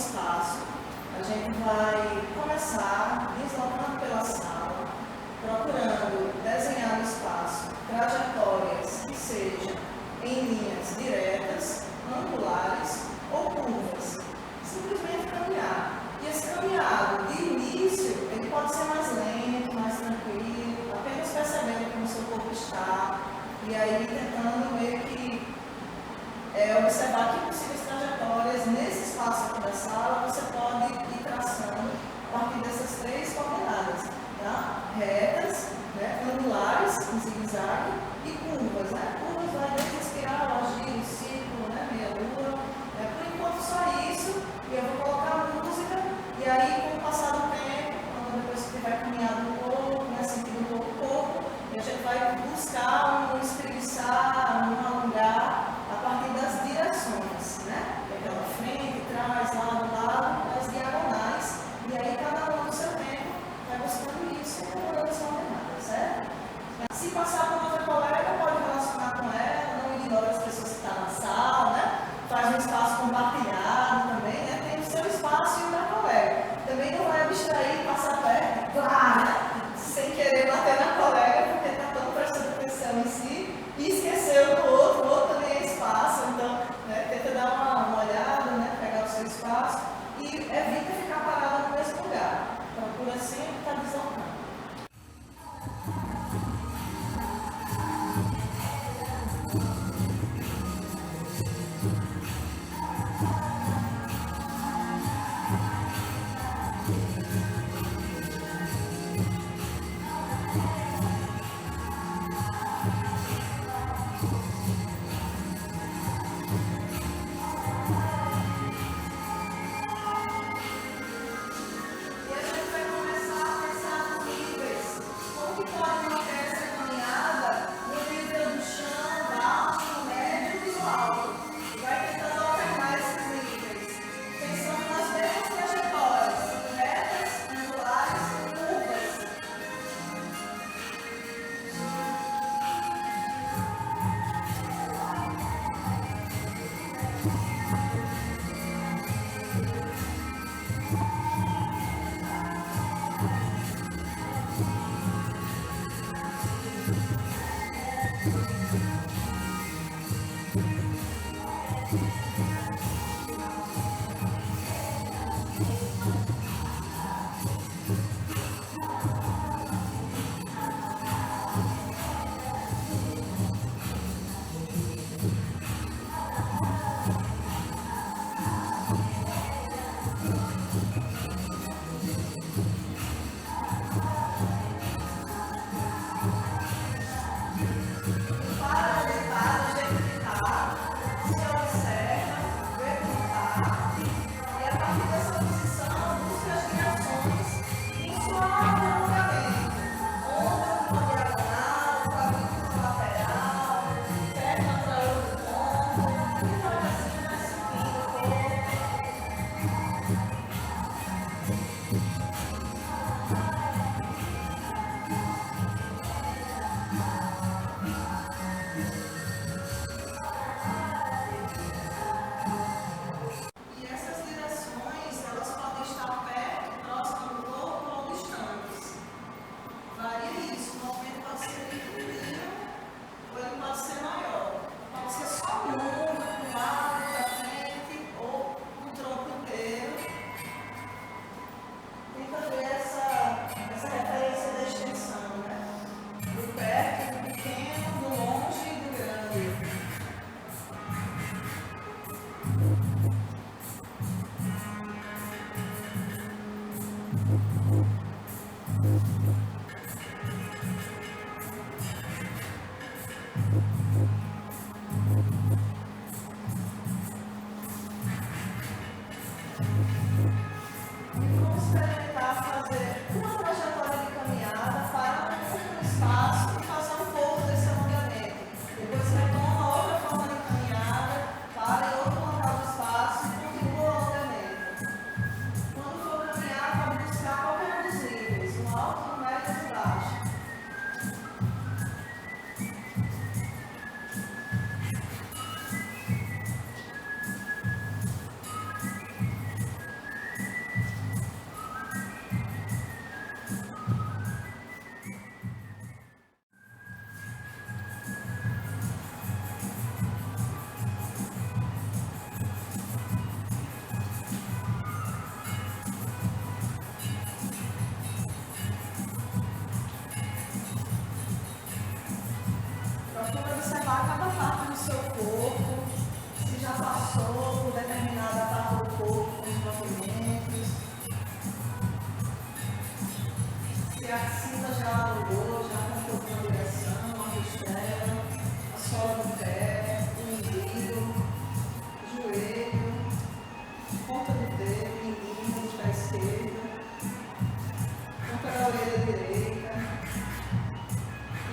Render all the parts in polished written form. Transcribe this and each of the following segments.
espaço, a gente vai começar deslocando pela sala, procurando desenhar no espaço trajetórias que sejam em linhas diretas, angulares ou curvas. Simplesmente caminhar. E esse caminhado, de início, ele pode ser mais lento, mais tranquilo, apenas percebendo como o seu corpo está, e aí tentando meio que observar que possíveis trajetórias nesse espaço aqui da sala você pode ir traçando a partir dessas três coordenadas, tá? Retas, né? Angulares, em zigue-zague, e curvas, né? Curvas vai desde espiral, giro, círculo, né? Meia lua. Por enquanto só isso, e eu vou colocar a música, e aí com o passar do tempo, quando depois que vai caminhando um pouco, né? Sentindo um pouco o corpo, e a gente vai buscar um espreguiçar, um alongar, a partir das direções, né? Pela frente, trás, lado, as diagonais, e aí cada um no seu tempo vai buscando isso e melhorando as coordenadas, certo? Se passar por outra colega, pode relacionar com ela, não ignora as pessoas que estão na sala, né? Faz um espaço compartilhado também, né? Tem o seu espaço e o da colega. Também não vai abstrair, passar perto, sem querer bater na colega, porque está tão prestando atenção em si, e esqueceu do outro, o outro também é espaço, então, né, tenta dar uma olhada, né, pegar o seu espaço e evita ficar parado no mesmo lugar. Procura sempre estar deslocando. Quando for caminhar, pode buscar qualquer um dos níveis, um alto, cada parte do seu corpo, se já passou por determinada parte do corpo com os movimentos, se a axila já alongou, já contou uma direção, a costela, a sola do pé, o umbigo, o joelho, ponta do dedo, mindinho do pé esquerdo, ponta da orelha direita.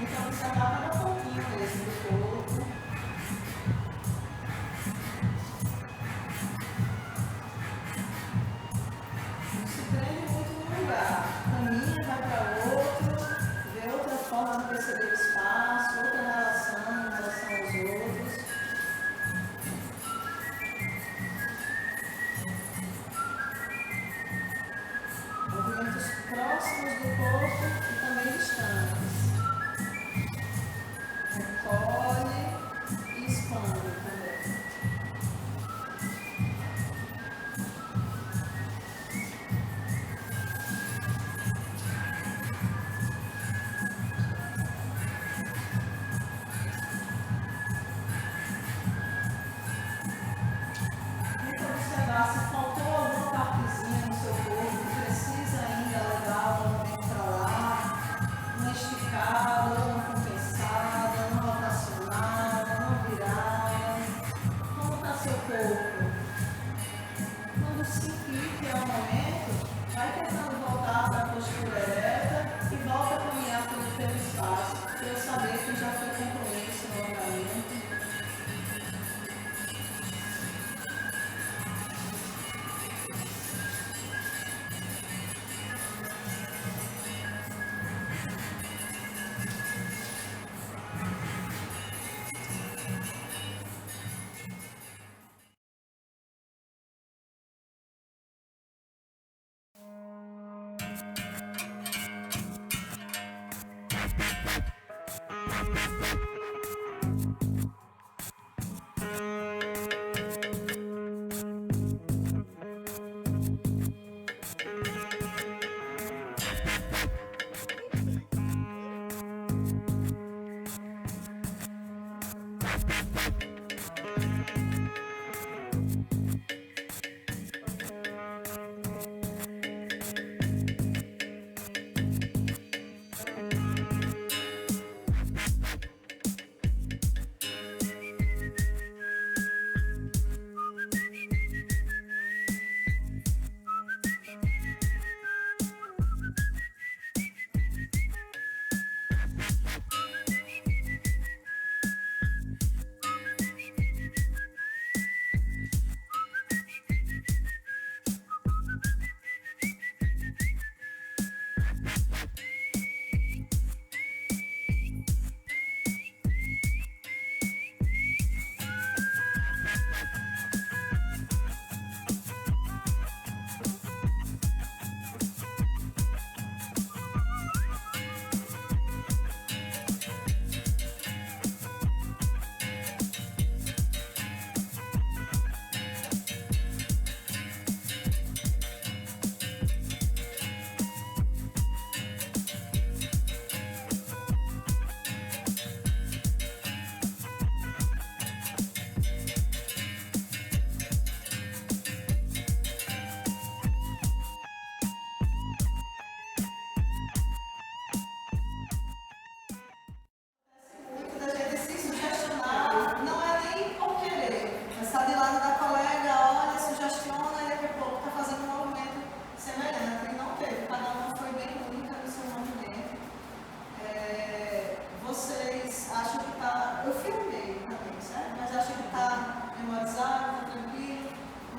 Então, observar cada pontinho mesmo do corpo. Não se prende muito no lugar. Caminha, vai para outro, vê outra forma de perceber o espaço, outra relação em relação aos outros. Movimentos próximos do corpo e também distantes. Recolhe e expande também. Tenta observar se faltou alguma partezinha no seu corpo que precisa ainda levar o movimento para lá, uma esticada, uma compensada, uma rotacionada, uma virada. Como está seu corpo? Quando sentir que é o momento, vai tentando voltar para a postura ereta e volta a caminhar pelo espaço, para eu saber que já foi concluído esse alongamento.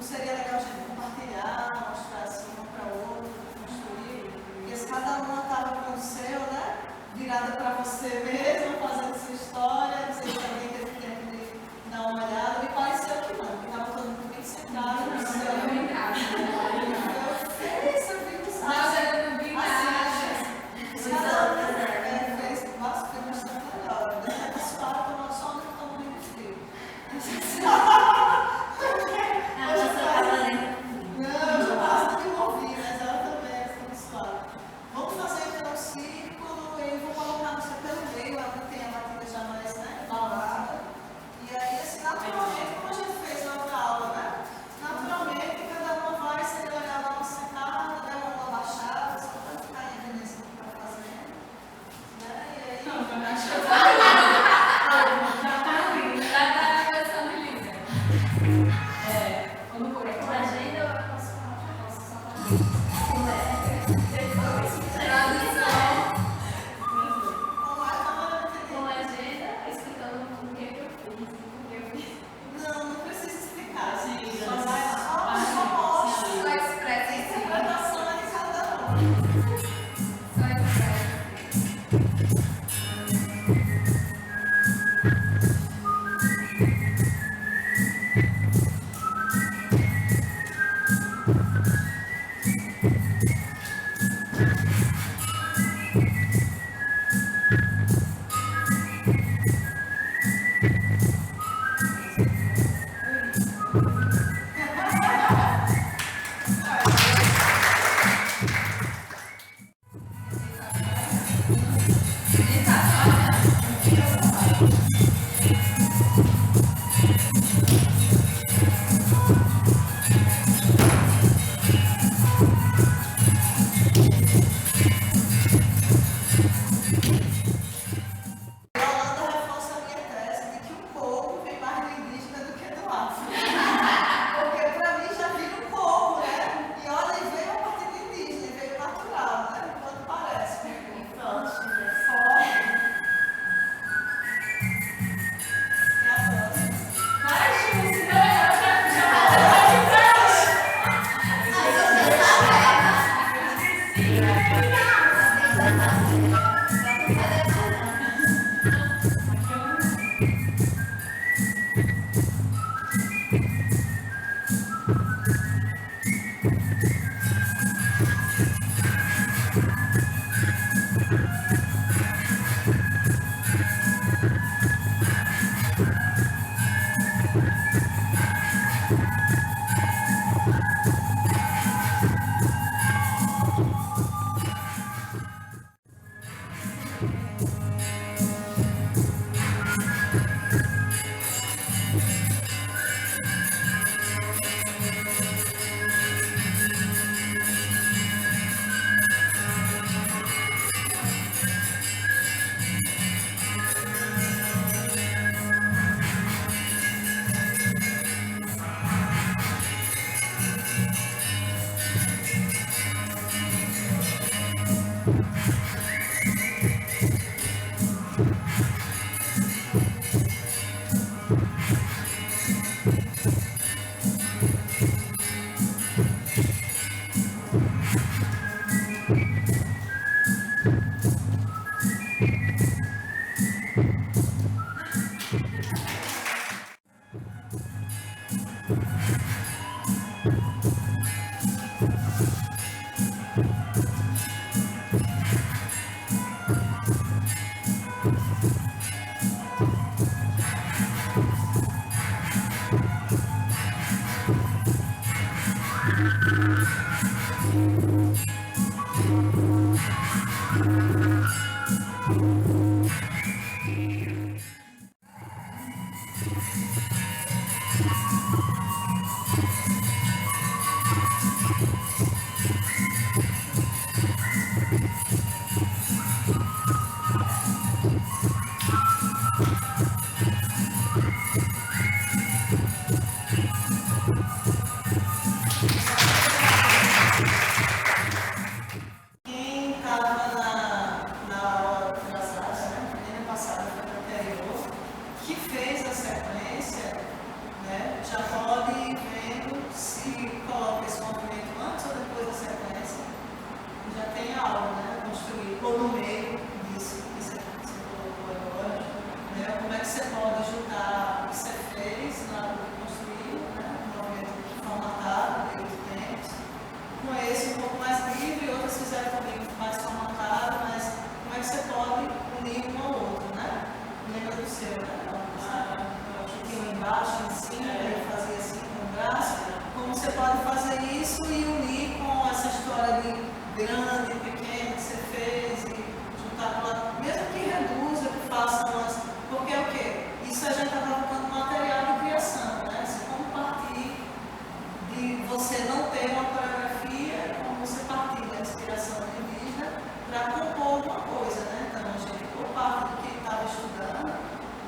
Seria legal a gente compartilhar, mostrar assim um para o outro, construir, porque se cada uma estava com o seu, né? Virada para você mesmo, fazendo sua história, não sei se alguém teve tempo de dar uma olhada, me pareceu que não, que estava todo mundo bem centrado no seu. Eu vi nada. Fez bastante melhor. Dessa parte, nós só não estamos bem frio. Vamos fazer então um círculo e vou colocar você pelo meio, ela tem a batida já mais, né, balada. Acho que eu tô já tá lindo. Já tá na versão do livro. Vamos por aqui. Com agenda ou eu posso falar? Posso só falar? Tradução. Com agenda, explicando o que eu fiz, o que eu fiz. Não precisa explicar, gente. Só Só mostra. Só expressa. Interpretação de cada um. Só expressa. Yolanda reforça a minha tese de que o povo vem mais do indígena do que do afro. Porque para mim já vira um povo, né? E olha, e veio a partir do indígena, veio natural, né? Quanto parece. Forte, né? Forte. E a próxima? Quem estava na aula atrasada, né? Ano passado foi no anterior, que fez a sequência, né? Já pode ir vendo se coloca esse movimento antes ou depois da sequência. Já tem a aula, né? Construir, ou no meio disso que você colocou agora, né? Como é que você pode juntar o que você fez na hora de construir, né? Um movimento formatado, meio de tempos, com esse um pouco mais livre, outras fizeram também mais formatado, mas como é que você pode unir um ao outro, né? Lembra do seu, né? Aqui embaixo, em cima, ele fazia assim com o braço. Como você pode fazer isso e unir com essa história de grande, pequeno que você fez e juntar com ela, mesmo que reduza, que faça umas. Porque é o quê? Isso a gente está colocando material de criação, né? Se como partir de você não ter uma coreografia, como você partir da inspiração indígena para compor uma coisa, né? Então a gente, por parte do que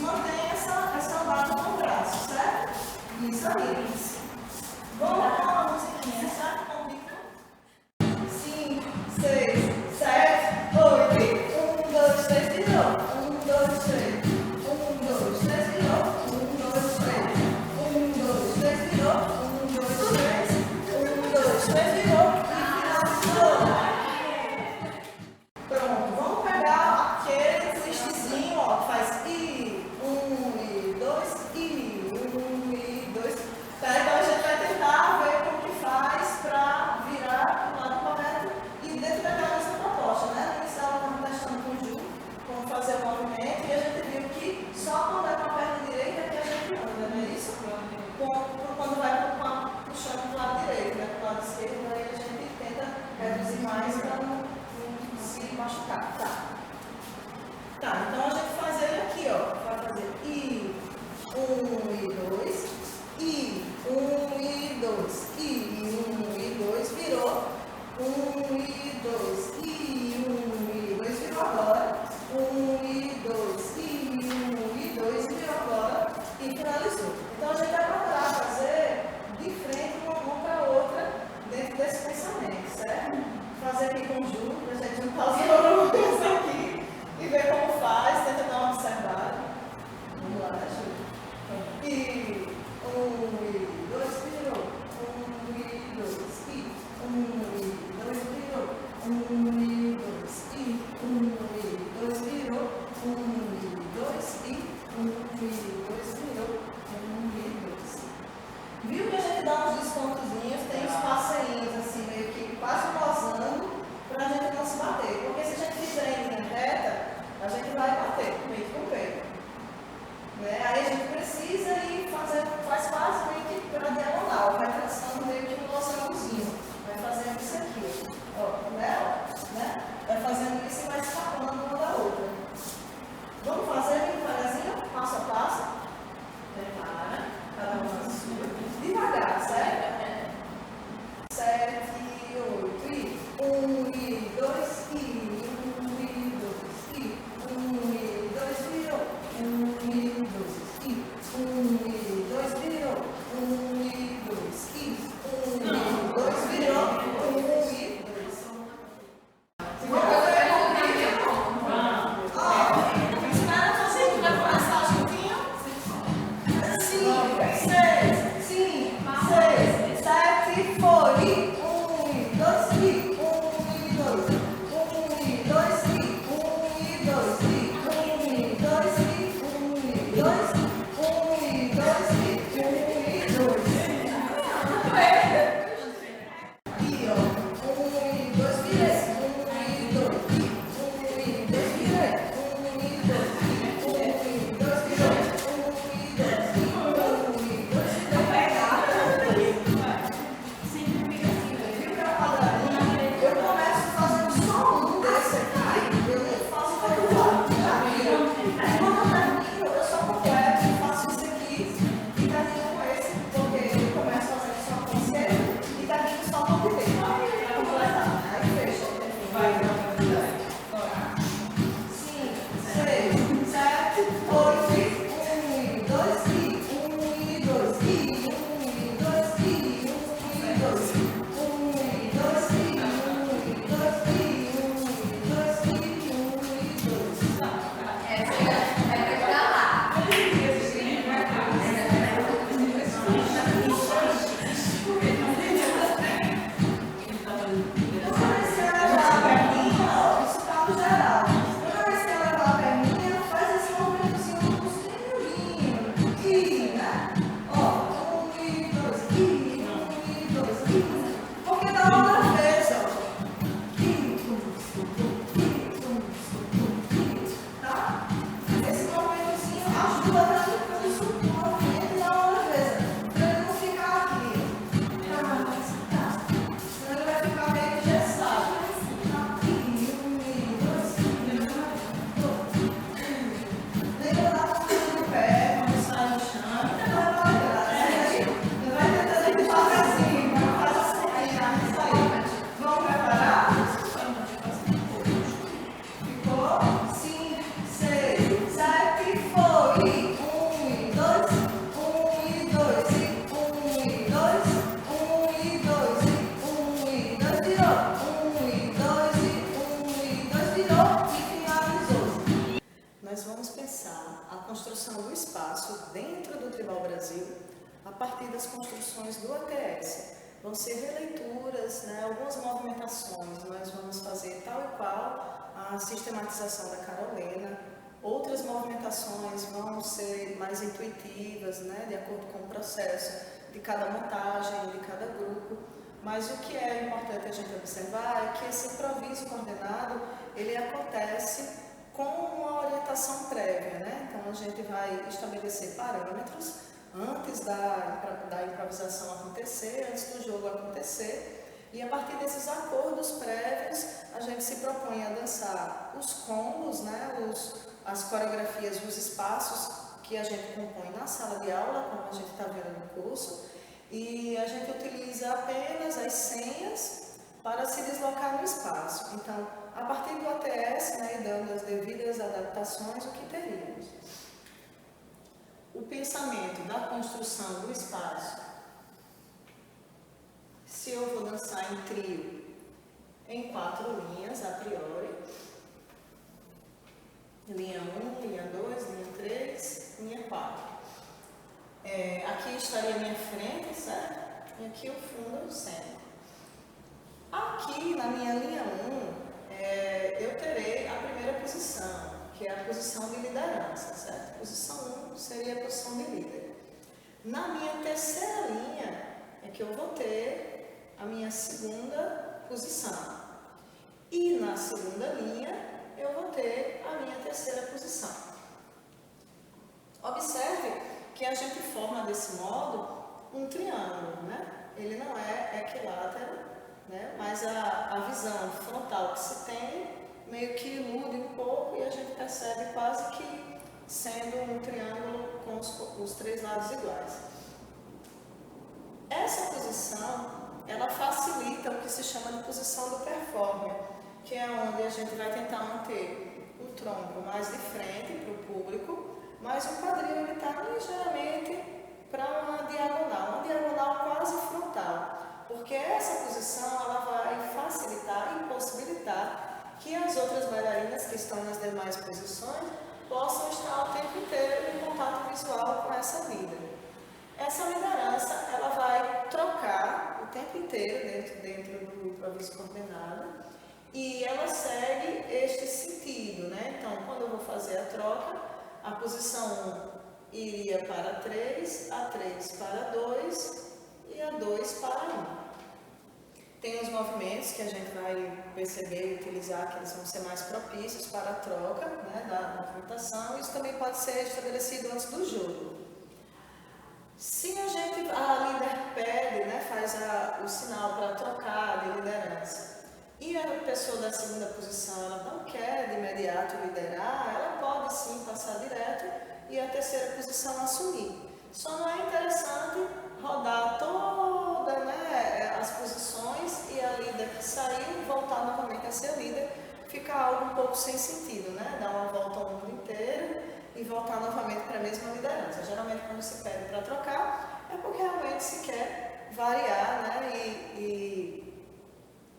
mantém essa andada com o braço, certo? Isso aí. Vamos lá, uma musiquinha, certo? 5, 6, 7, 8. 1, 2, 3, virou. 1, 2, 3. 1, 2, 3, virou. 1, 2, 3. 1, 2, 3, virou. 1, 2, 3. 1, 2, 3, virou. E finalizou. Pronto, vamos pegar aquele twistzinho, ó, que faz I, 1 e 2, I, 1 e 2. Tá, então a gente vai tentar ver como que faz para virar para o lado correto e dentro daquela nossa proposta, né? No inicial, estamos testando com o Ju, como fazer o movimento e a gente viu que só quando é com a perna direita é que a gente anda, não é isso? Quando vai puxando para o lado direito, né? Para o lado esquerdo, aí a gente tenta reduzir mais para não se machucar. Tá, então a gente faz ele aqui, ó. Vai fazer I, 1 e 2, I, 1 e 2, I, 1 e 2, virou. 1 e 2, I, 1 e 2, virou agora. 1 e 2, I, 1 e 2, virou agora. E finalizou. Então a gente vai procurar fazer de frente uma para a outra dentro desse pensamento, certo? Fazer aqui com o Ju, para a gente juntar os volumes aqui e ver como faz, tenta dar uma observada. Vamos lá, né, Ju? E 1 e 2, virou. 1 e 2, e 1 e 2, virou. 1 e 2, e 1 e 2, virou. 1 e 2, e 1 e 2, virou. 1 e 2. Viu que a gente dá uns descontozinhos, tem uns passeinhos assim, meio que quase posando, para a gente não se bater. Porque se a gente fizer em linha reta, a gente vai bater peito com peito. Né? Aí a gente precisa ir faz quase meio que pela diagonal, vai traçando meio que um losangozinho. Vai fazendo isso aqui. Ó, né? Vai fazendo isso e vai escapando uma da outra. Vamos fazer bem devagarzinho, passo a passo. Prepara, cada uma na sua. Devagar, certo? 7, 8, e 1 e 2, e 1 e 2, e 1 e 2, virou. 1 e 2, e 1 e 2, virou. 1 e pensar a construção do espaço dentro do Tribal Brasil a partir das construções do ATS. Vão ser releituras, né, algumas movimentações, nós vamos fazer tal e qual a sistematização da Carolina, outras movimentações vão ser mais intuitivas, né, de acordo com o processo de cada montagem, de cada grupo, mas o que é importante a gente observar é que esse improviso coordenado, ele acontece com uma orientação prévia, né? Então a gente vai estabelecer parâmetros antes da improvisação acontecer, antes do jogo acontecer, e a partir desses acordos prévios a gente se propõe a dançar os combos, né? As coreografias, os espaços que a gente compõe na sala de aula, como a gente está vendo no curso, e a gente utiliza apenas as senhas para se deslocar no espaço. Então, a partir do ATS, né, e dando as devidas adaptações, o que teríamos? O pensamento da construção do espaço. Se eu vou dançar em trio, em 4 linhas, a priori, linha 1, linha 2, linha 3, linha 4. Aqui estaria a minha frente, certo? E aqui o fundo do centro. Aqui na minha linha 1, eu terei a primeira posição, que é a posição de liderança, certo? Posição 1 seria a posição de líder. Na minha terceira linha é que eu vou ter a minha segunda posição. E na segunda linha eu vou ter a minha terceira posição. Observe que a gente forma desse modo um triângulo, né? Ele não é equilátero, né? Mas a visão frontal que se tem meio que ilude um pouco e a gente percebe quase que sendo um triângulo com os 3 lados iguais. Essa posição, ela facilita o que se chama de posição do performer, que é onde a gente vai tentar manter o tronco mais de frente para o público, mas o quadril está ligeiramente para uma diagonal quase frontal, porque essa posição ela vai facilitar e possibilitar que as outras bailarinas que estão nas demais posições possam estar o tempo inteiro em contato visual com essa líder. Essa liderança ela vai trocar o tempo inteiro dentro do improviso coordenado e ela segue este sentido, né? Então, quando eu vou fazer a troca, a posição 1 iria para 3, a 3 para 2 e a 2 para 1. Tem os movimentos que a gente vai perceber e utilizar, que eles vão ser mais propícios para a troca, né, da movimentação. Isso também pode ser estabelecido antes do jogo. Se a líder pede, né, faz o sinal para trocar de liderança, e a pessoa da segunda posição ela não quer de imediato liderar, ela pode sim passar direto e a terceira posição assumir. Só não é interessante rodar toda, né, as posições e a líder que saiu voltar novamente a ser líder, fica algo um pouco sem sentido, né? Dar uma volta ao mundo inteiro e voltar novamente para a mesma liderança. Geralmente quando se pede para trocar é porque realmente se quer variar, né,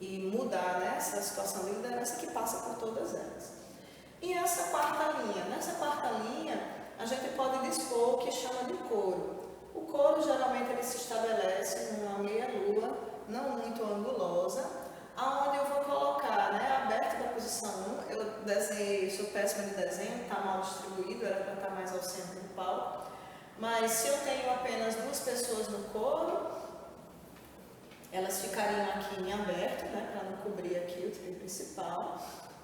e mudar, né, essa situação de liderança que passa por todas elas. E essa quarta linha? Nessa quarta linha a gente pode dispor o que chama de coro. O coro geralmente ele se estabelece numa meia-lua, não muito angulosa, aonde eu vou colocar, né, aberto da posição 1, eu desenhei, sou péssima de desenho, está mal distribuído, era para estar mais ao centro do palco, mas se eu tenho apenas 2 pessoas no coro, elas ficariam aqui em aberto, né, para não cobrir aqui o trio principal,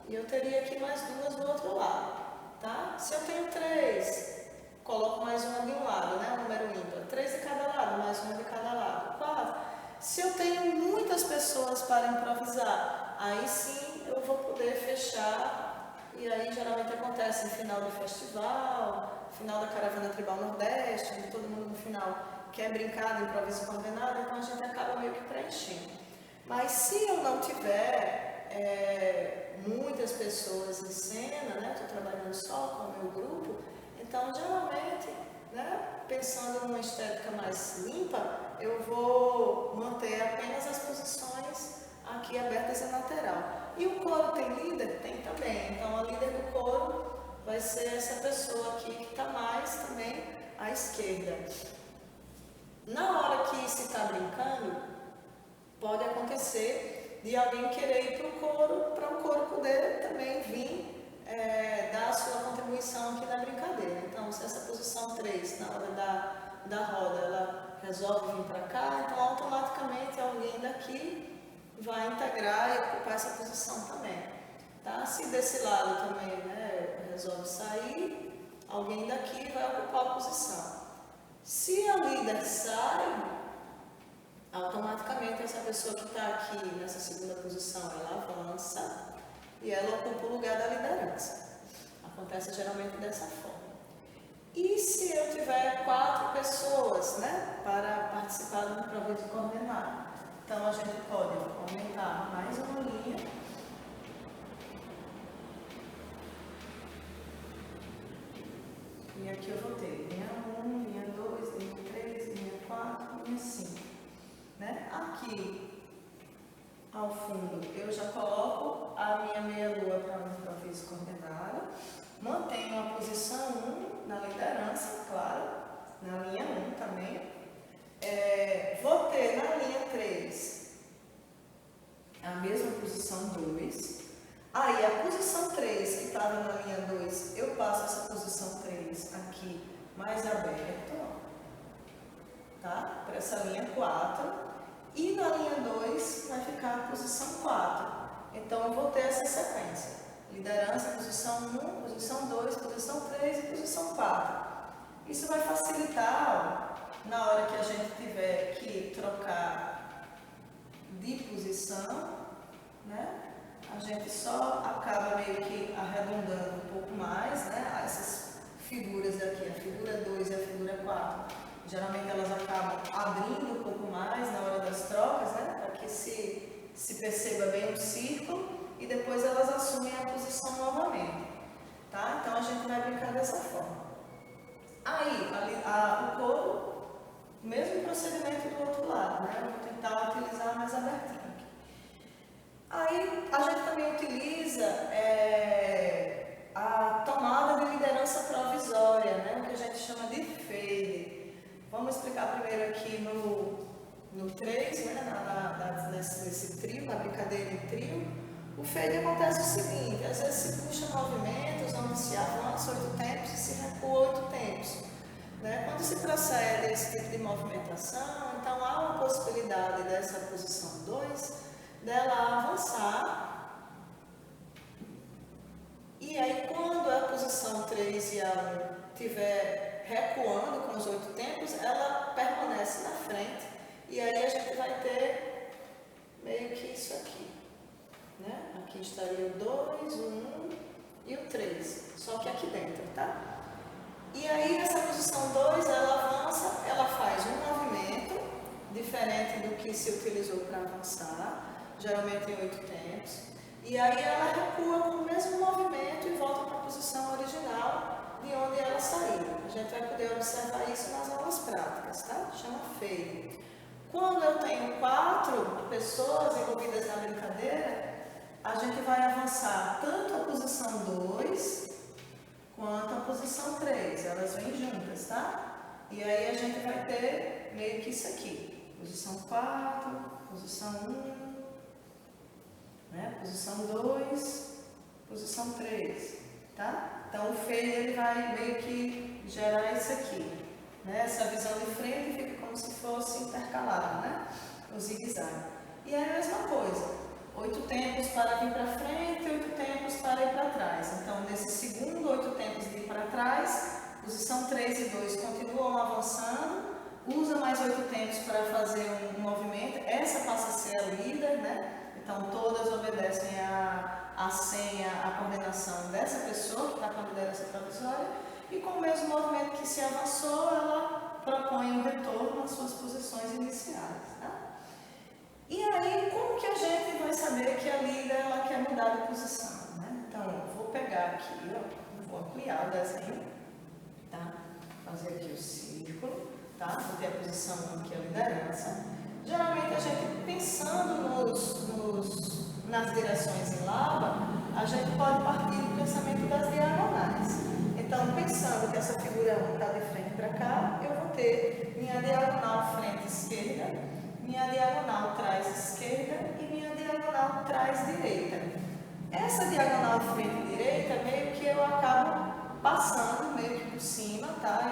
e eu teria aqui mais 2 do outro lado, tá? Se eu tenho 3, coloco mais uma de um lado, né, um número ímpar, 3 de cada lado, mais uma de cada lado, 4. Se eu tenho muitas pessoas para improvisar, aí sim eu vou poder fechar, e aí geralmente acontece em final de festival, final da Caravana Tribal Nordeste, onde todo mundo no final quer brincar de improviso coordenado, então a gente acaba meio que preenchendo. Mas se eu não tiver muitas pessoas em cena, né, estou trabalhando só com o meu grupo, então geralmente, né, pensando numa estética mais limpa, eu vou manter apenas as posições aqui abertas e lateral. E o coro tem líder? Tem também. Então a líder do coro vai ser essa pessoa aqui que está mais também à esquerda. Na hora que se está brincando, pode acontecer de alguém querer ir para o coro poder também vir dar a sua contribuição aqui na brincadeira. Então, se essa posição 3, na hora da roda, ela resolve vir para cá, então automaticamente alguém daqui vai integrar e ocupar essa posição também. Tá? Se desse lado também resolve sair, alguém daqui vai ocupar a posição. Se a líder sai, automaticamente essa pessoa que está aqui nessa segunda posição, ela avança e ela ocupa o lugar da liderança. Acontece geralmente dessa forma. E se eu tiver 4 pessoas, para participar do improviso coordenado? Então a gente pode aumentar mais uma linha. E aqui eu vou ter linha 1, linha 2, linha 3, linha 4, linha 5. Aqui ao fundo eu já coloco a minha meia-lua para o improviso coordenado. Mantenho a posição 1 na liderança, claro, na linha 1 também. Vou ter na linha 3 a mesma posição 2. Aí a posição 3 que estava na linha 2, eu passo essa posição 3 aqui mais aberto, tá? Para essa linha 4. E na linha 2 vai ficar a posição 4. Então eu vou ter essa sequência. Liderança, posição 1, posição 2, posição 3 e posição 4. Isso vai facilitar na hora que a gente tiver que trocar de posição, A gente só acaba meio que arredondando um pouco mais, Essas figuras aqui, a figura 2 e a figura 4, geralmente elas acabam abrindo um pouco mais na hora das trocas, Para que se perceba bem o círculo e depois elas assumem a posição novamente, tá? Então a gente vai brincar dessa forma. Aí, o coro, mesmo procedimento do outro lado, Eu vou tentar utilizar mais abertinho aqui. Aí a gente também utiliza a tomada de liderança provisória, o que a gente chama de fade. Vamos explicar primeiro aqui no 3, nesse trio, na brincadeira em trio. O fade acontece o seguinte: às vezes se puxa movimentos onde se avança 8 tempos e se recua 8 tempos. Quando se procede a esse tipo de movimentação, então há uma possibilidade dessa posição 2 dela avançar. E aí, quando a posição 3 e a 1 estiver recuando com os 8 tempos, ela permanece na frente. E aí a gente vai ter meio que isso aqui. Aqui estaria o 2, o 1 e o 3. Só que aqui dentro, tá? E aí essa posição 2, ela avança, ela faz um movimento diferente do que se utilizou para avançar, geralmente em 8 tempos. E aí ela recua com o mesmo movimento e volta para a posição original de onde ela saiu. A gente vai poder observar isso nas aulas práticas, tá? Chama fade. Quando eu tenho 4 pessoas envolvidas na brincadeira, a gente vai avançar tanto a posição 2 quanto a posição 3. Elas vêm juntas, tá? E aí a gente vai ter meio que isso aqui. Posição 4, posição 1, posição 2, posição 3, tá? Então, o fade ele vai meio que gerar isso aqui, Essa visão de frente fica como se fosse intercalado, O zigue-zague. E é a mesma coisa, 8 tempos para vir para frente e 8 tempos para ir para trás. Então, nesse segundo 8 tempos de ir para trás, posição 3 e 2 continuam avançando, usa mais 8 tempos para fazer um movimento, essa passa a ser a líder, Então, todas obedecem a senha, a coordenação dessa pessoa que está com a liderança provisória, e com o mesmo movimento que se avançou, ela propõe um retorno às suas posições iniciais, tá? E aí, como que a gente vai saber que a líder ela quer mudar de posição, Então, eu vou pegar aqui, vou ampliar o desenho, tá? Fazer aqui o círculo, tá? Vou ter a posição 1 que é a liderança. Geralmente a gente, pensando nas direções em Lava, a gente pode partir do pensamento das diagonais. Então, pensando que essa figura 1 está de frente para cá, eu vou ter minha diagonal frente esquerda, minha diagonal trás esquerda e minha diagonal trás direita. Essa diagonal frente direita, meio que eu acabo passando, meio que por cima, tá?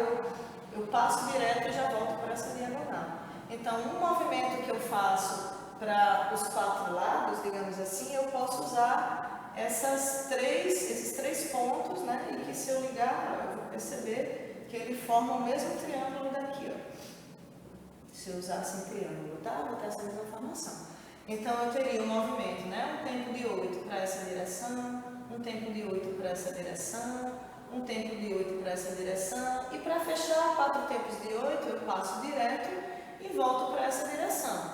Eu passo direto e já volto para essa diagonal. Então, um movimento que eu faço para os 4 lados, digamos assim, eu posso usar esses três pontos, né? E que se eu ligar, eu vou perceber que ele forma o mesmo triângulo daqui, ó. Se eu usasse um triângulo, tá? Vou ter essa mesma formação. Então, eu teria um movimento, né? Um tempo de 8 para essa direção, um tempo de 8 para essa direção, um tempo de 8 para essa direção. E para fechar 4 tempos de 8, eu passo direto e volto para essa direção,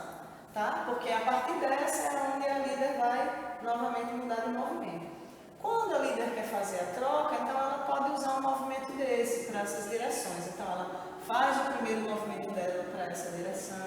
tá? Porque a partir dessa é onde a líder vai novamente mudar de movimento. Quando a líder quer fazer a troca, então ela pode usar um movimento desse para essas direções. Então, ela faz o primeiro movimento dela para essa direção,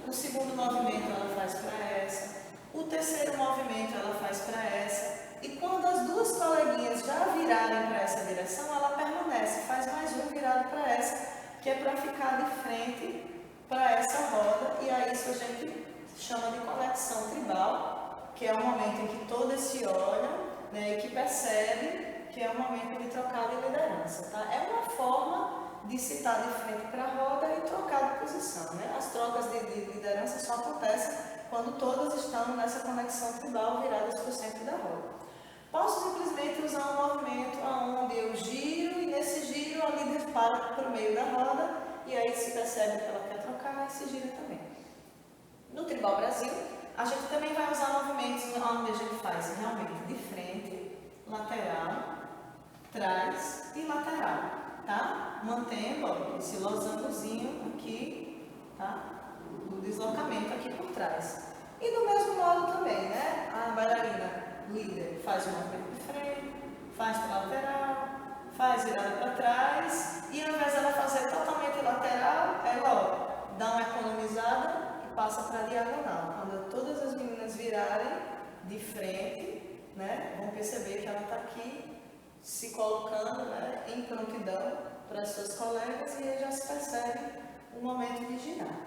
o segundo movimento ela faz para essa, o terceiro movimento ela faz para essa, e quando as duas coleguinhas já virarem para essa direção, ela permanece, faz mais um virado para essa, que é para ficar de frente para essa roda, e aí isso a gente chama de conexão tribal, que é o momento em que todas se olham, né, e que percebem que é o momento de trocar de liderança, tá? É uma forma de se estar de frente para a roda e trocar de posição, né? As trocas de liderança só acontecem quando todas estão nessa conexão tribal viradas para o centro da roda. Posso simplesmente usar um movimento onde eu giro e nesse giro a líder para o meio da roda e aí se percebe que ela quer trocar e se gira também. No Tribal Brasil, a gente também vai usar movimentos onde a gente faz realmente de frente, lateral, trás e lateral, tá? Mantendo ó, esse losangozinho aqui, tá? Do deslocamento aqui por trás. E do mesmo modo também, né? A bailarina líder faz o movimento de frente, faz para lateral, faz virada para trás e ao invés dela fazer totalmente lateral, ela ó, dá uma economizada e passa para a diagonal. Quando todas as meninas virarem de frente, né, vão perceber que ela está aqui se colocando, né, em prontidão para as suas colegas e aí já se percebe o momento de girar,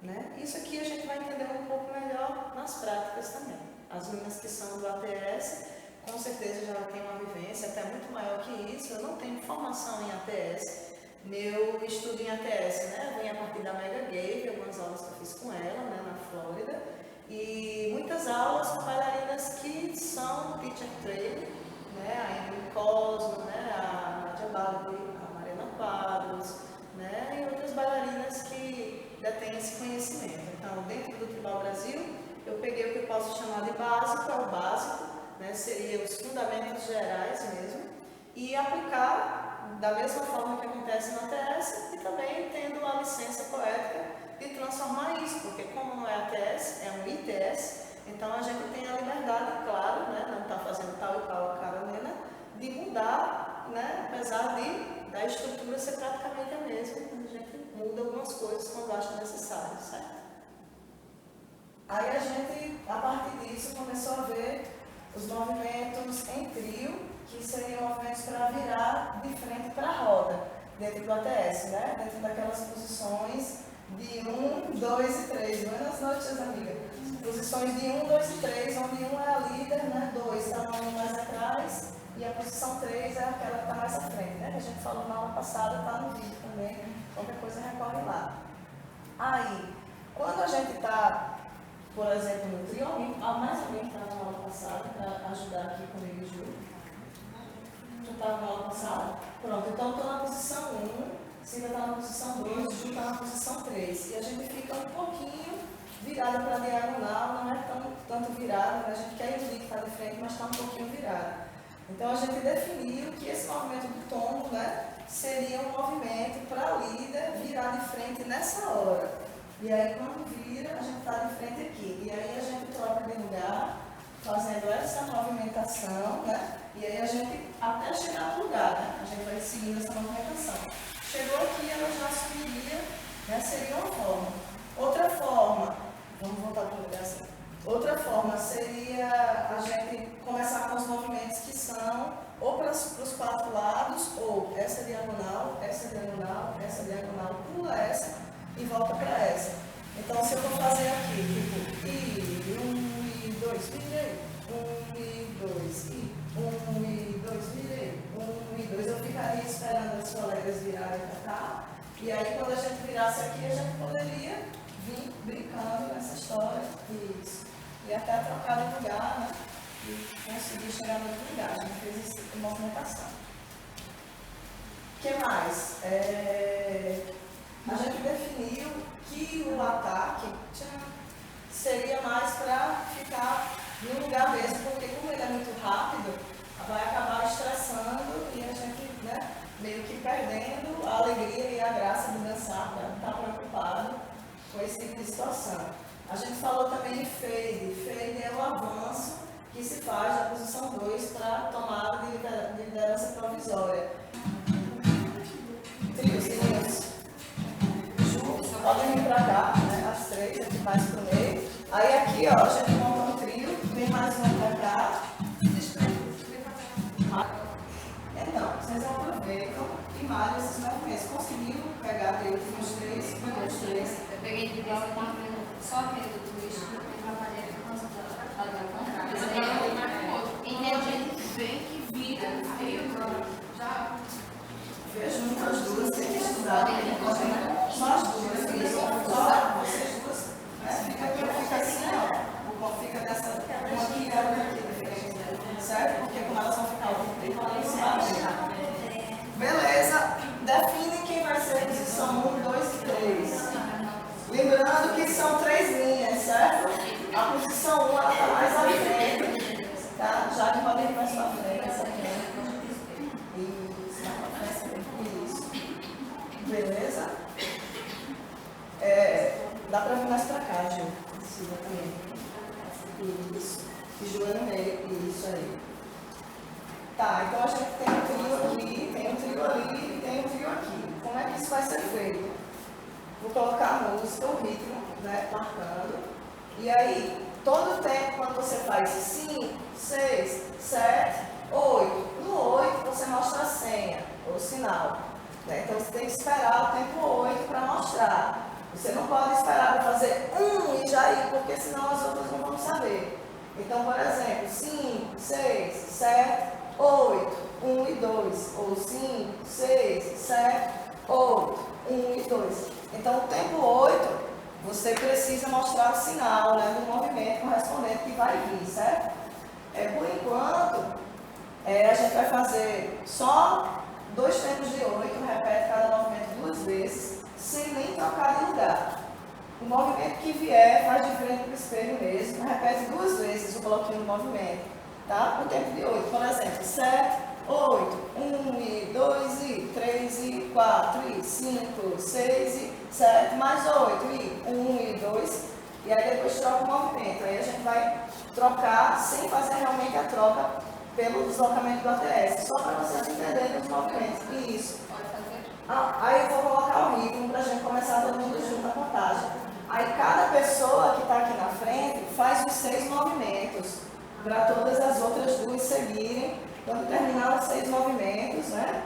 né? Isso aqui a gente vai entender um pouco melhor nas práticas também. As meninas que são do ATS, com certeza já têm uma vivência até muito maior que isso. Eu não tenho formação em ATS. Meu estudo em ATS, né, vem a partir da Mega Gave, algumas aulas que eu fiz com ela, né, na Flórida. E muitas aulas com bailarinas que são teacher trained, né, a Emily Cosmo, né, a Nadia Balbi, a Mariana Quadros, né, e outras bailarinas que detêm esse conhecimento. Então, dentro do Tribal Brasil, eu peguei o que eu posso chamar de básico, é o básico, né, seria os fundamentos gerais mesmo, e aplicar da mesma forma que acontece no ATS e também tendo uma licença poética de transformar isso, porque como não é ATS, é um ITS, então a gente tem a liberdade, claro, né, não está fazendo tal e qual a Carolina, de mudar, né, apesar da estrutura ser praticamente a mesma, a gente muda algumas coisas quando acha necessário, certo? Aí a gente, a partir disso, começou a ver os movimentos em trio, que seriam movimentos para virar de frente para a roda, dentro do ATS, né? Dentro daquelas posições de 1, 2 e 3. Buenas noites, amigas. Posições de 1, 2 e 3, onde 1 é a líder, né? 2 está um mais atrás e a posição 3 é aquela que está mais à frente, né? Que a gente falou na aula passada, está no vídeo também, qualquer coisa recorre lá. Aí, quando a gente está, por exemplo, no trio, mais alguém que estava na aula passada, para ajudar aqui comigo, Ju? Tu estava na aula passada? Pronto, então estou na posição 1, Cida está na posição 2, Ju está na posição 3. E a gente fica um pouquinho virada para a diagonal, não é tanto virada, né? A gente quer iludir que está de frente, mas está um pouquinho virada. Então a gente definiu que esse movimento do tombo, né, seria um movimento para a líder virar de frente nessa hora. E aí quando vira, a gente está de frente aqui. E aí a gente troca de lugar, fazendo essa movimentação, né? E aí a gente, até chegar no lugar, né? A gente vai seguindo essa movimentação. Chegou aqui, ela já assumiria, né? Seria uma forma. Outra forma, vamos voltar para o lugar assim. Outra forma seria a gente começar com os movimentos for essa diagonal, pula essa e volta para essa. Então, se eu for fazer aqui, tipo, e 1 e 2, virei, 1 e 2, e 1 e 2, virei, 1 e 2, eu ficaria esperando os colegas virarem para cá, e aí quando a gente virasse aqui, a gente poderia vir brincando nessa história, isso, e até trocar de lugar, né, e conseguir chegar no outro lugar, a gente fez essa movimentação. O que mais? A gente definiu que o ataque seria mais para ficar no lugar mesmo, porque como ele é muito rápido, vai acabar estressando e a gente, né, meio que perdendo a alegria e a graça de dançar, para não estar preocupado com esse tipo de situação. A gente falou também de fade. Fade é o avanço que se faz da posição 2 para tomada de liderança provisória. Triozinhos. Podem vir para cá, né? As três, aqui mais para o meio. Aí aqui, ó, a gente monta um trio, vem mais um para cá. Então, vocês aproveitam e malham esses movimentos. Conseguiram pegar de últimos três? Eu peguei de bola, eu estava vendo só aquele do twist, eu trabalhei com as entendi bem que vira, aí eu já vejo muitas duas, tem que estudar, só as duas, só vocês duas, fica assim, ó, o corpo fica dessa, uma aqui e outra aqui, certo? Porque como elas vão ficar beleza, define quem vai ser a posição 1, 2 e 3. Lembrando que são 3 linhas, certo? A posição 1 ela está mais à frente, tá? Já que pode ir mais para frente, essa aqui. Isso. Beleza? Dá para vir mais para cá, Gil. Siga também. Isso. E Ju é no meio. Isso aí. Tá, então a gente tem um trio aqui, tem um trio ali e tem um trio aqui. Como é que isso vai ser feito? Vou colocar a música, o ritmo, né, marcando. E aí, todo o tempo, quando você faz 5, 6, 7, 8, no 8 você mostra a senha, ou o sinal. Né? Então você tem que esperar o tempo 8 para mostrar. Você não pode esperar para fazer 1 e já ir, porque senão as outras não vão saber. Então, por exemplo, 5, 6, 7, 8, 1 e 2. Ou 5, 6, 7, 8, 1 e 2. Então, o tempo 8, você precisa mostrar o sinal, né, do movimento correspondente que vai vir, certo? Por enquanto, a gente vai fazer só 2 tempos de 8, repete cada movimento 2 vezes, sem nem trocar de lugar. O movimento que vier, faz de frente para o espelho mesmo, repete 2 vezes o bloquinho do movimento, tá? O tempo de 8, por exemplo, 7, 8, 1 e 2 e 3 e 4 e 5, 6 e 7, mais 8 e 1 e 2, e aí depois troca o movimento. Aí a gente vai trocar sem fazer realmente a troca pelo deslocamento do ATS, só para vocês entenderem os movimentos. Isso. Aí eu vou colocar o ritmo para a gente começar todo mundo junto a contagem. Aí cada pessoa que está aqui na frente faz os 6 movimentos, para todas as outras 2 seguirem. Quando terminar os 6 movimentos, né?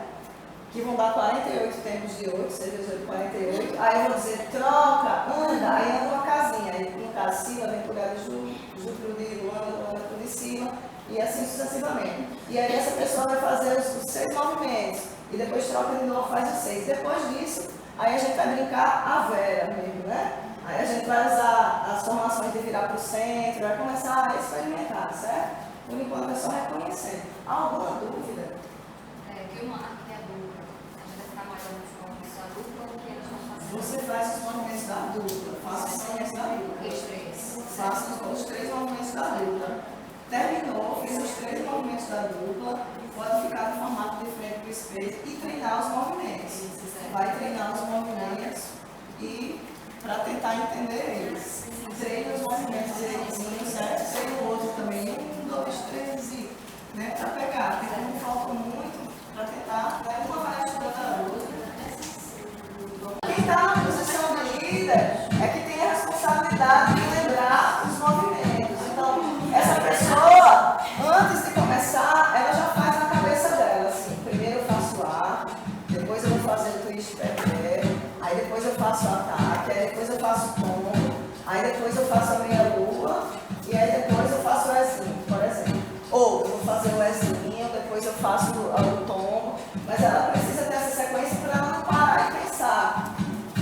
Que vão dar 48 tempos de 8, 6 vezes 8, 48. Aí eu vou dizer, troca, anda, aí anda uma casinha. Aí no caso, cima, vem por ela, Ju pro de Luana pro de cima, e assim sucessivamente. E aí essa pessoa vai fazer os 6 movimentos, e depois troca de novo, faz os 6. Depois disso, aí a gente vai brincar a Vera mesmo, né? Aí a gente vai usar as formações de virar para o centro, vai começar a experimentar, certo? Por enquanto é só reconhecendo. Alguma dúvida? Que uma aqui é dupla. A gente vai ficar trabalhando com a dupla ou que eles vão fazer? Você faz os movimentos da dupla. Faça os movimentos da dupla. Faça os 3 movimentos da dupla. Terminou, fez os 3 movimentos da dupla, pode ficar no formato de frente para o espelho e treinar os movimentos. Vai treinar os movimentos e para tentar entender eles. Treina os movimentos direitinho, certo? Treina o outro também. 1, 2, 3 e, né? Para pegar. Tem como falta muito para tentar, né? Uma vai ajudando a outra. Quem está na posição de líder é que tem a responsabilidade de lembrar os movimentos. Então, essa pessoa, antes de começar, ela já faz na cabeça dela, assim, primeiro eu faço A, fazer o twist pé, aí depois eu faço o ataque, aí depois eu faço o tombo, aí depois eu faço a meia-lua, e aí depois eu faço o Ezinho, por exemplo. Ou eu vou fazer o Ezinho, depois eu faço o tombo, mas ela precisa ter essa sequência para ela não parar e pensar,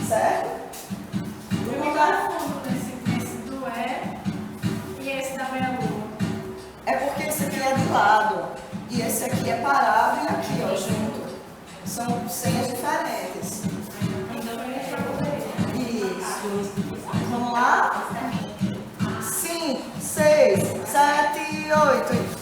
certo? Eu me confundo nesse do e esse da meia-lua. É porque esse aqui é de lado, e esse aqui é parado e aqui, ó, junto. São senhas diferentes. Então eu ia fazer Isso. Vamos lá? 5, 6, 7, 8.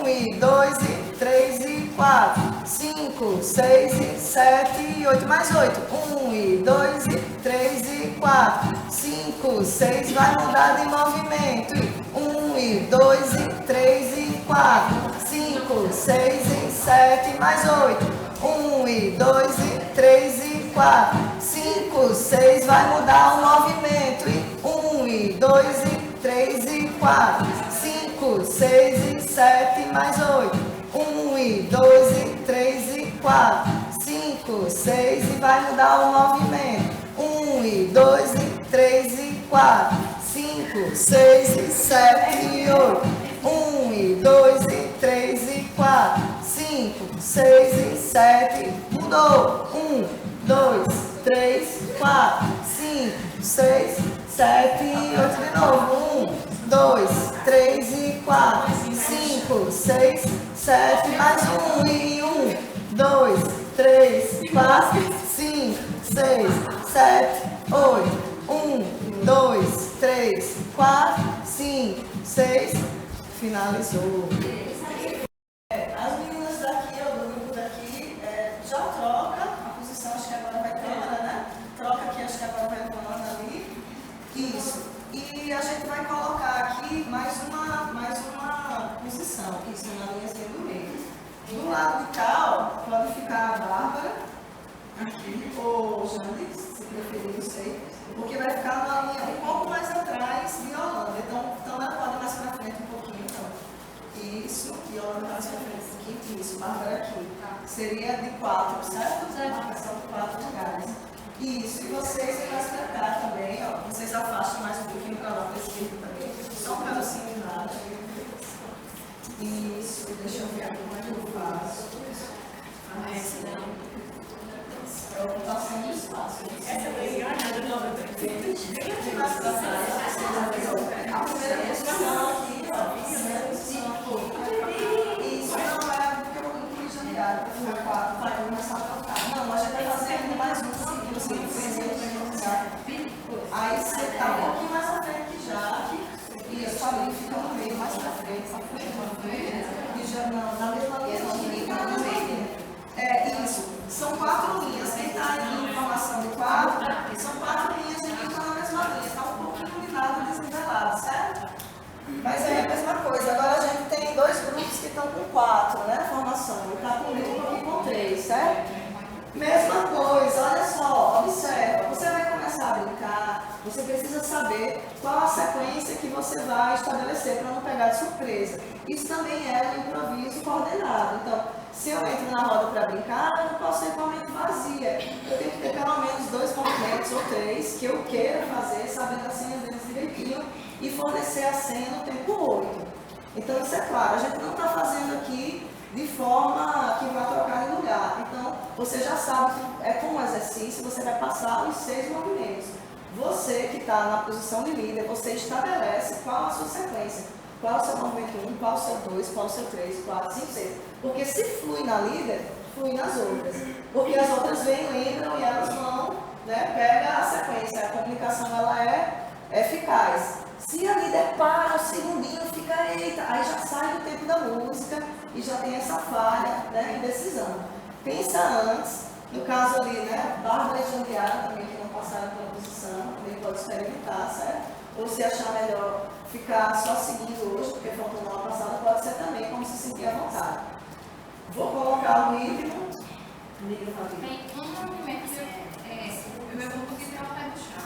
1 e 2 e 3 e 4. 5, 6 e 7 e 8. Mais 8. 1 e 2 e 3 e 4. 5, 6. Vai mudar de movimento. 1 e 2 e 3 e 4. 5, 6 e 7. Mais 8. 1 e 2 e 3 e 4. 5, 6. Vai mudar o movimento. 1 e 2 e 3 e 4. 5, 6 e 7. Mais 8. 1 e 2 e 3 e 4. 5, 6 e vai mudar o movimento. 1 e 2 e 3 e 4. 5, 6 e 7 e 8. 1 e 2 e 3 e 4. 5, 6 e 7. Mudou. 1, 2, 3, 4. 5, 6, 7 e 8 de novo. 1, 2, 3 e 4. 5, 6, 7. Mais 1 e 1, 2, 3, 4. 5, 6, 7, 8. 1, 2, 3, 4, 5, 6. Finalizou. As meninas daqui, ou do grupo daqui, já troca a posição, acho que agora vai ter Ana, né? Troca aqui, acho que agora vai ter Ana ali. Isso. E a gente vai colocar aqui mais uma posição, isso na linhazinha do meio. Do lado de cá, ó, pode ficar a Bárbara, aqui, ou Jane, se preferir, não sei, porque vai ficar numa linha um pouco mais atrás de Yolanda. Então ela pode mais para frente um pouquinho, então. Isso, e Yolanda mais para frente um pouquinho, isso, Bárbara aqui. Seria de 4, certo? Marcação de 4 lugares. Isso, e vocês mais para cá também, ó. Vocês afastam mais um pouquinho para lá, para esse vídeo também. Só um pedacinho de nada. Isso, deixa eu ver aqui como é que eu faço. É a ocupação do espaço. essa foi enganada, não. A primeira posição aqui, ó. A primeira posição aqui. Isso não é porque eu incluí jantar, porque foi 4, vai começar a trocar. Não, a gente vai fazer ainda mais um segundo, aí você está um pouquinho mais à frente já, e a sua linha fica no meio, mais para frente, e já na mesma linha, não, isso. São 4 linhas. Quem está em informação de 4, são 4 linhas e que estão na mesma linha. Está um pouquinho de lado desnivelado, certo? Mas é a mesma coisa. Agora a gente tem 2 grupos que estão com 4, né? Formação. E está com um grupo aqui com 3, certo? Mesma coisa, olha só, observa. Você vai começar a brincar, você precisa saber qual a sequência que você vai estabelecer para não pegar de surpresa. Isso também é um improviso coordenado. Então, se eu entro na roda para brincar, eu não posso ir com a mente vazia. Eu tenho que ter pelo menos 2 movimentos ou 3 que eu queira fazer, sabendo a senha deles direitinho, e fornecer a senha no tempo 8. Então, isso é claro, a gente não está fazendo aqui de forma que vai trocar de lugar. Então, você já sabe que é como exercício, você vai passar os 6 movimentos. Você que está na posição de líder, você estabelece qual a sua sequência. Qual é o seu movimento 1, qual é o seu 2, qual é o seu 3, 4, 5, 6. Porque se flui na líder, flui nas outras. Porque as outras vêm, lembram e elas vão, né, pega a sequência. A comunicação ela é eficaz. Se a líder para, o segundinho fica, eita, aí já sai do tempo da música e já tem essa falha, né, de decisão. Pensa antes, no caso ali, né, Bárbara e Jandiara também que não passaram pela posição, também pode experimentar, certo? Ou se achar melhor ficar só seguindo hoje, porque faltou na aula passada, pode ser também como se sentir à vontade. Vou colocar o ritmo. Liga o Fabinho. Tem um movimento que eu não consegui tirar o pé do chão.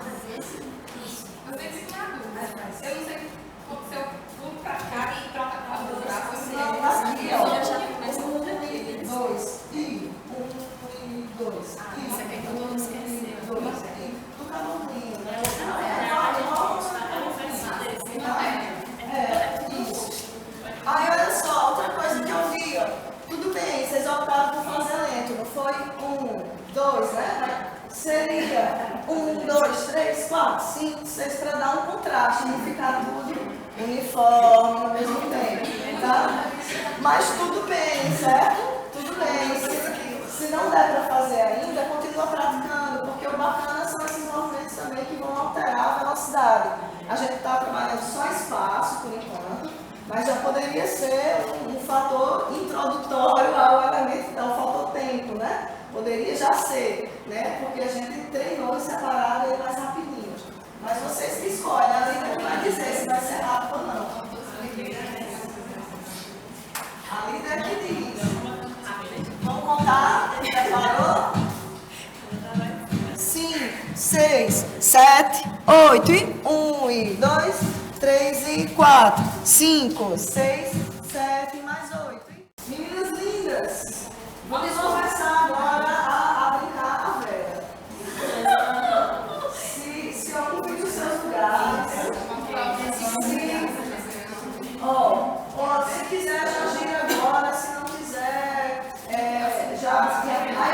Eu sei que na dúvida. Eu não sei se eu pulo pra cá e troca para o braço. Não, aqui, ó. 1 e 2. E 1 e 2. seria 1, 2, 3, 4, 5, 6 para dar um contraste, não ficar tudo uniforme ao mesmo tempo, tá? Mas tudo bem, certo? Tudo bem. Se não der para fazer ainda, continua praticando, porque o bacana são esses movimentos também que vão alterar a velocidade. A gente está trabalhando só espaço por enquanto, mas já poderia ser um fator introdutório ao elemento, ao fator tempo, né? Poderia já ser, né? Porque a gente treinou em separado ele mais rapidinho. Mas vocês que escolhem, a Lina que vai dizer se vai ser rápido ou não. A Lina é que diz. Vamos contar? Preparou? 5, 6, 7, 8 e 1 e 2, 3 e 4, 5, 6, 7 mais 8. Meninas lindas, vamos começar agora a brincar a Vera. Se ocupem os seus lugares. Se quiser, já gira agora. Se não quiser, já. Aí,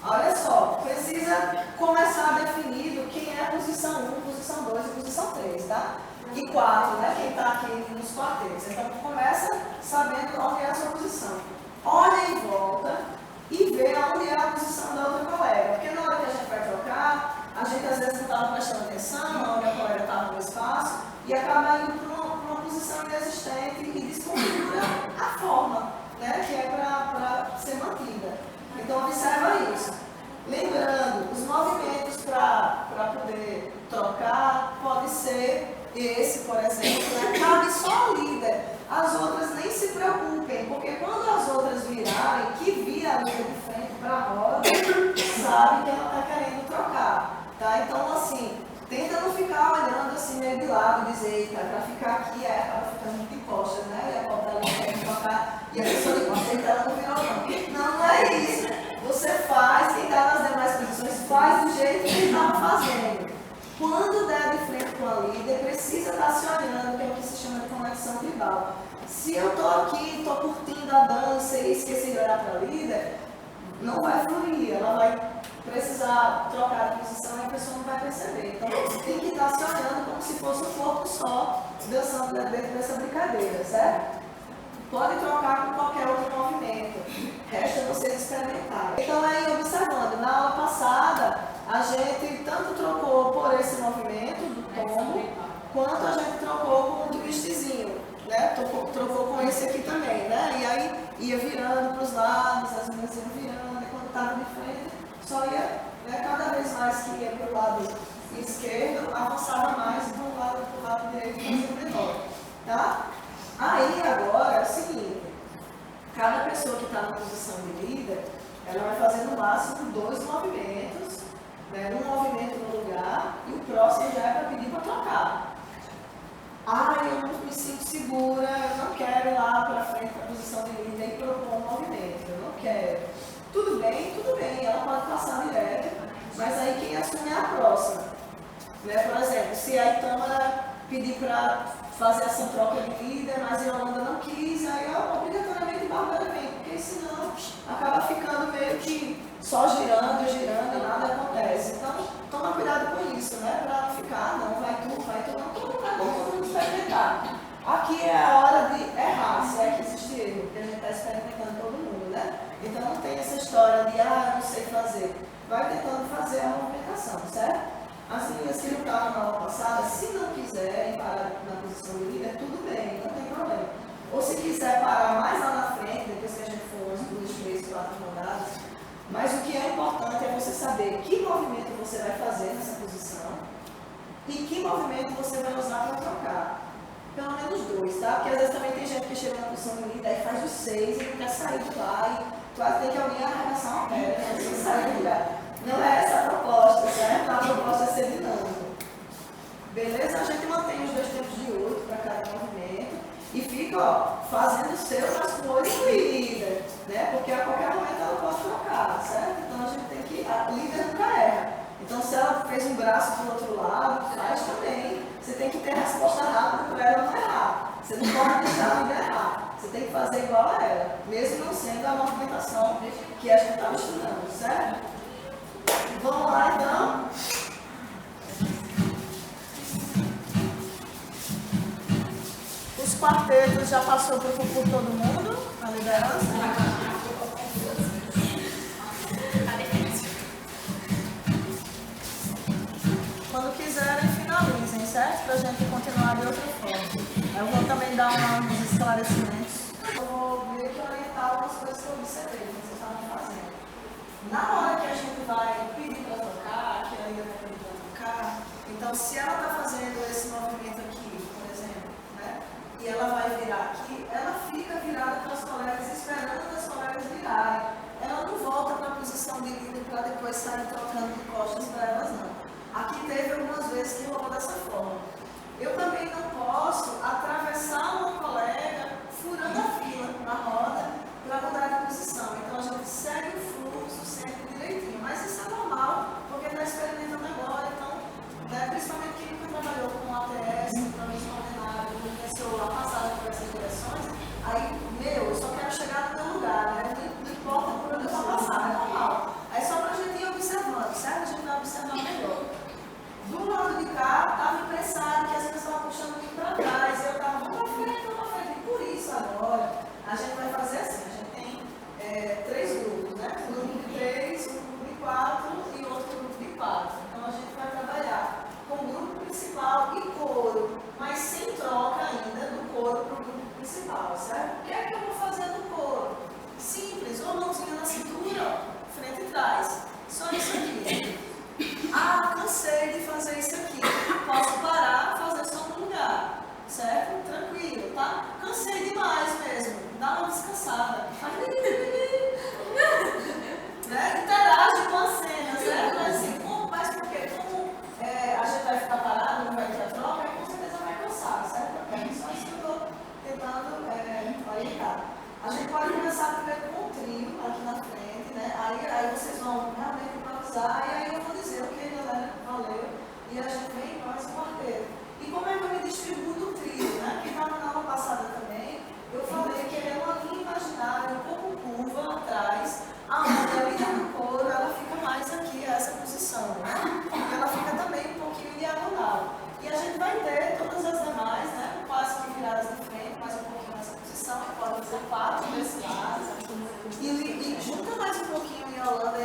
olha só, precisa começar definido quem é a posição 1, posição 2 e posição 3, tá? E 4, né? Quem está aqui nos quartetos. Então, começa sabendo onde é a sua posição. Olha em volta e vê onde é a posição da outra colega. Porque na hora que a gente vai trocar, a gente às vezes não estava prestando atenção, onde a colega estava no espaço, e acaba indo para uma posição inexistente e desconfigura a forma, né? Que é para ser mantida. Então, observa isso. Lembrando, os movimentos para poder trocar pode ser esse, por exemplo, né? Cabe só ao líder. As outras nem se preocupem, porque quando as outras virarem, que vira a líder de frente para a roda, sabe que ela está querendo trocar. Tá? Então, assim, tenta não ficar olhando assim meio de lado e dizer, eita, para ficar aqui, acaba ficando muito imposta, né? E a copa ali quer trocar, e a pessoa de costa, ela não virou não. Não, não é isso. Você faz, quem está nas demais posições, faz do jeito que ele estava fazendo. Quando der de frente com a líder, precisa estar se olhando, que é o que se chama de conexão tribal. Se eu estou aqui, estou curtindo a dança e esqueci de olhar para a líder, não vai fluir, ela vai precisar trocar de posição e a pessoa não vai perceber. Então, tem que estar se olhando como se fosse um corpo só, dançando dentro dessa brincadeira, certo? Pode trocar com qualquer outro movimento, resta vocês experimentarem. Então, aí, observando, na aula passada, a gente tanto trocou por esse movimento do tombo, quanto a gente trocou com o twistzinho, né? Trocou com esse aqui também, né? E aí, ia virando para os lados, as mãos iam virando, e quando estava de frente, só ia, né, cada vez mais que ia para o lado esquerdo, avançava mais de um lado para o lado direito, fazendo menor, tá? Aí agora é o seguinte, cada pessoa que está na posição de líder, ela vai fazer no máximo 2 movimentos, né, um movimento no lugar e o próximo já é para pedir para trocar. Eu não me sinto segura, eu não quero ir lá para frente para a posição de líder e propor um movimento, eu não quero. Tudo bem, ela pode passar direto, mas aí quem assume é a próxima. Né? Por exemplo, se a Itâmara pedir para fazer essa troca de líder, mas a Yolanda não quis, aí obrigatoriamente Bárbara vem, porque senão acaba ficando meio que só girando e nada acontece. Então, toma cuidado com isso, né? Para não ficar, não, vai tu, não, todo mundo experimentar. Aqui é a hora de errar, se é que existe erro, porque a gente está experimentando todo mundo, né? Então não tem essa história de, eu não sei fazer. Vai tentando fazer a movimentação, certo? As meninas que não estavam na aula passada, se não quiserem parar na posição de líder, tudo bem, não tem problema. Ou se quiser parar mais lá na frente, depois que a gente for umas 2, 3, 4 rodadas, mas o que é importante é você saber que movimento você vai fazer nessa posição e que movimento você vai usar para trocar. Pelo menos 2, tá? Porque às vezes também tem gente que chega na posição de líder e faz os 6 e não quer sair de lá e quase tem que alguém arregaçar uma perna, né? Você sair do lugar. Não é essa a proposta, certo? A proposta é ser dinâmico. Beleza? A gente mantém os 2 tempos de 8 para cada movimento e fica, fazendo o seu, mas com 8 líder, né? Porque a qualquer momento ela pode trocar, certo? Então a gente tem que, a líder nunca erra. Então se ela fez um braço para o outro lado, faz também. Você tem que ter a resposta rápida para ela não errar. Você não pode deixar a líder errar. Você tem que fazer igual a ela, mesmo não sendo a movimentação que a gente estava estudando, certo? quartetos já passou por todo mundo, a liderança? Quando quiserem, finalizem, certo? Para a gente continuar de outra forma. Eu vou também dar uns esclarecimentos. Eu vou meio que orientar algumas coisas que eu observei que vocês estavam fazendo. Na hora que a gente vai pedir para tocar, que a Lia vai pedir para tocar, então se ela está fazendo esse movimento aqui, por exemplo, né? E ela vai virar aqui, ela fica virada para as colegas, esperando as colegas virarem. Ela não volta para a posição de líder para depois sair trocando de costas para elas, não. Aqui teve algumas vezes que rolou dessa forma. Eu também não posso atravessar uma colega furando a fila na roda para mudar de posição. Então a gente segue o fluxo sempre direitinho. Mas isso é normal, porque está experimentando agora. Então, né, principalmente quem nunca trabalhou com ATS, com os coordenados, não pensou a passagem por essas direções, aí, eu só quero chegar no meu lugar, né? Não importa por onde eu vou passar, é normal. Aí só para a gente ir observando, certo? A gente vai observar melhor. Do lado de cá, estava imprensado que as pessoas estavam puxando muito para trás. E eu estava, vamos para frente. E por isso, agora, a gente vai fazer assim. A gente tem 3 grupos, né? Um grupo de 3, um grupo de 4 e outro grupo de 4. Então, a gente vai trabalhar com o grupo principal e coro, mas sem troca ainda do coro para o grupo principal, certo? O que é que eu vou fazer no coro? Simples, uma mãozinha na cintura, ó, frente e trás. Só isso aqui. Ah, cansei de fazer isso aqui. Posso parar, fazer só no lugar. Certo? Tranquilo, tá? Cansei demais mesmo. Dá uma descansada. Né? Interage com a cena, certo? Mas assim, mas porque como a gente vai ficar parado, não vai ter a troca, aí com certeza vai cansar, certo? É só isso que eu estou tentando orientar. A gente pode começar primeiro com o trio aqui na frente, né? Aí vocês vão realmente improvisar e aí eu vou dizer, ok, galera, valeu. E a gente vem em mais um quarteto. E como é que eu me distribuo do trio, né? Que estava na aula passada também, eu falei que ele é uma linha imaginária, um pouco curva atrás, aonde a linha do coro, ela fica mais aqui, essa posição, né? E ela fica também um pouquinho diagonal. E a gente vai ter todas as demais, né? Quase que viradas de frente, mais um pouquinho nessa posição, pode fazer 4 desse lado. E junta mais um pouquinho em Holanda,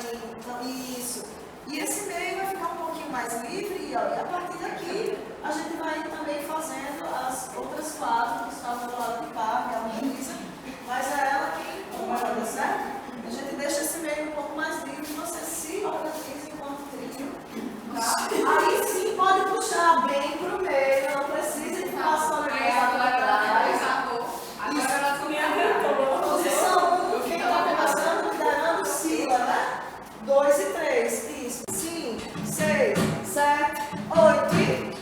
isso. E esse meio vai ficar um pouquinho mais livre, e a partir daqui a gente vai também fazendo as outras 4 que estavam do lado de cá, que ela utiliza, mas é ela quem comanda, certo? A gente deixa esse meio um pouco mais livre, você se organiza enquanto trio, tá? Aí sim pode puxar bem pro meio, não precisa de ficar só olhando para trás. Posição 1, quem está começando, liderando, Sila, né? 2 e 3, isso. 5, 6, 7, 8 e...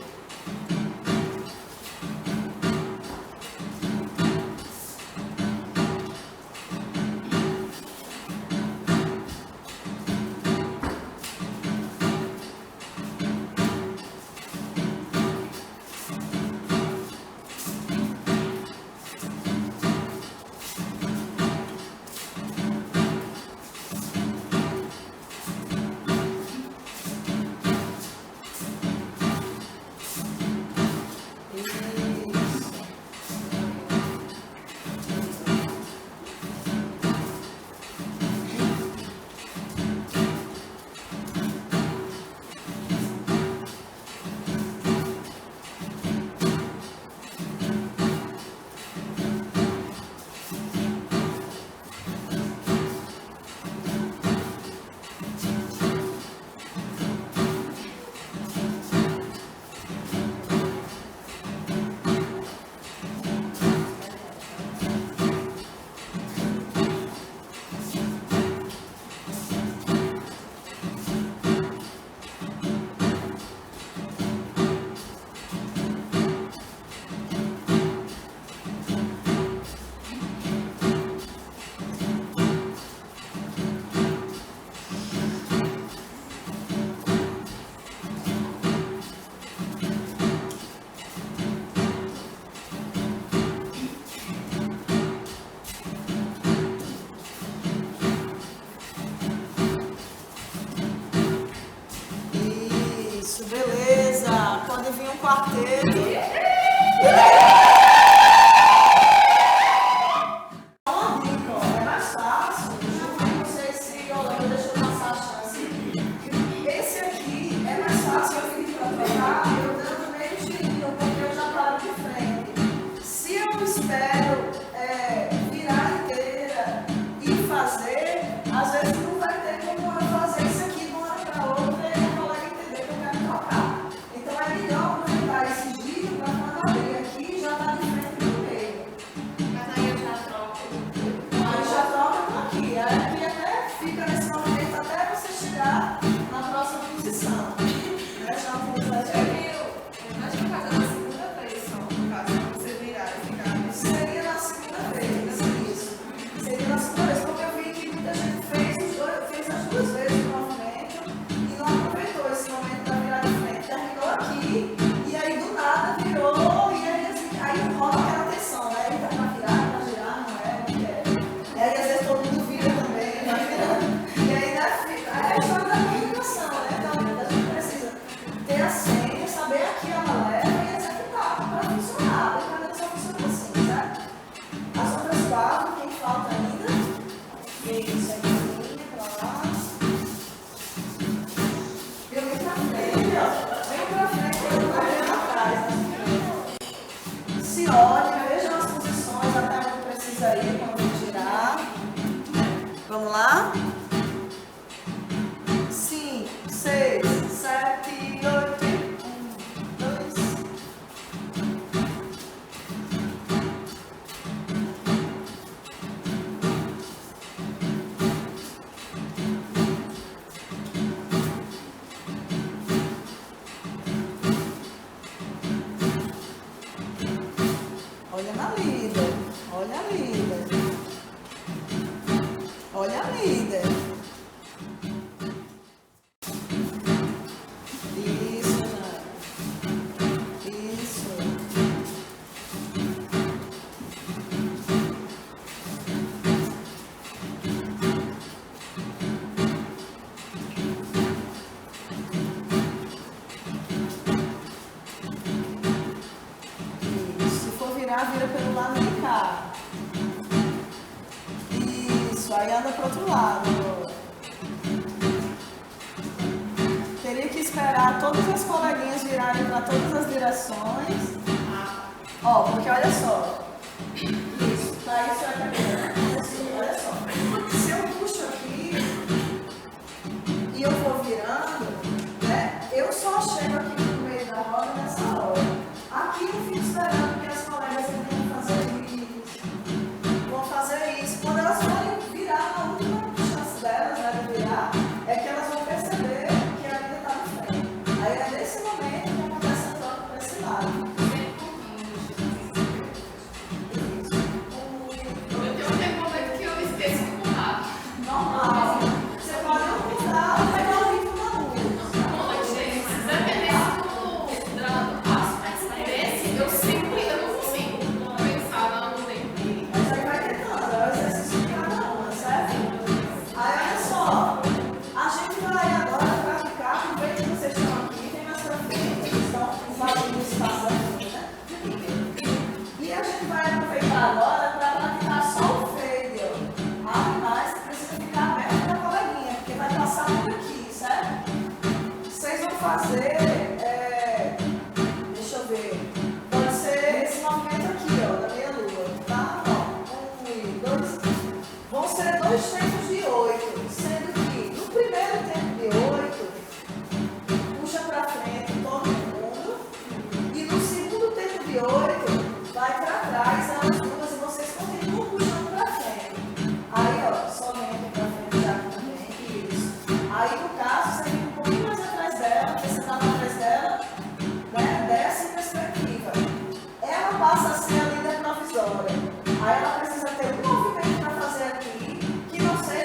Beleza, pode vir um quarteto. trocar, se eu pedir para trocar, eu dando meio girinho, porque eu já paro de frente. Se eu espero virar inteira e fazer, às vezes não vai ter como eu fazer isso aqui de uma hora para outra e a colega entender que eu quero trocar. Então é melhor aproveitar esse giro para quando abrir aqui já está de frente no meio. Mas aí eu já troco. Aí já troca por aqui. Aí aqui até fica nesse movimento até você chegar na próxima posição. Né? Já utiliza Nós vamos fazer na segunda vez só, no caso, quando você virar e ficar nesse. seria na segunda vez, isso. Seria na segunda vez, porque eu vi que muita gente fez as duas vezes o movimento e não aproveitou esse momento para virar de frente. Terminou aqui e aí do nada virou e aí, assim, aí rola aquela tensão, né? Ele tá para virar, para girar, não é? Não quer. E aí às vezes todo mundo vira também, vai virando. E aí né, fica, é a história da comunicação, né? Então a gente precisa ter a senha, saber a que ela leva e executar para funcionar. A brincadeira só funciona assim, certo? As outras quatro, quem falta ainda? Isso, aqui, pra lá. Eu vim pra frente, ó. Vem pra frente, eu vou vir atrás. Né? Se olhe, veja as posições até onde precisa ir quando eu tirar. Vamos lá? 5, 6, 7, 8. 1, 2. Olha na líder, olha a líder, olha a líder. Isso, Jane. Isso. Isso. Se for virar, vira pelo lado de cá. Isso. Aí anda pro outro lado. Teria que esperar todas as coleguinhas virarem para todas as direções. Ó, porque olha só. Isso, tá isso é a assim, olha só. Se eu puxo aqui e eu vou virando, né? Eu só chego aqui no meio da roda nessa hora. Aqui eu fico esperando que as colegas venham fazer isso. Vão fazer isso. Quando elas forem virar, a última chance delas, né, de virar, é que elas vão perceber que a vida está de frente. Aí é nesse momento que acontece a troca para esse lado. Eu tenho um momento que eu esqueço de pular. Normal. Você pode não mudar, pegar o ritmo da música. Dependendo do passo, desse, eu não consigo pensar no tempo. Mas aí vai tentando, é o exercício de cada uma, certo? Aí olha só, a gente vai agora praticar, aproveita que vocês estão aqui, tem mais pra frente, vocês estão invadindo o espaço aqui, né? E a gente vai aproveitar agora para praticar só o fade, ó. Abre mais, precisa ficar perto da coleguinha, porque vai passar por aqui, certo? Vocês vão fazer, deixa eu ver, pode ser esse movimento aqui, ó, da meia lua, tá? Ó, 1 e 2, vão ser 2 tempos de 8, sendo que no primeiro tempo de 8, puxa pra frente todo mundo, e no segundo tempo de 8, vai pra trás elas duas e vocês continuam puxando pra frente. Aí, ó, somente pra frente já também, isso. Aí, no caso, você fica um pouquinho mais atrás dela, porque você tá atrás dela, né, dessa perspectiva. Ela passa a ser a líder provisória. Aí ela precisa ter um movimento para fazer aqui, que não seja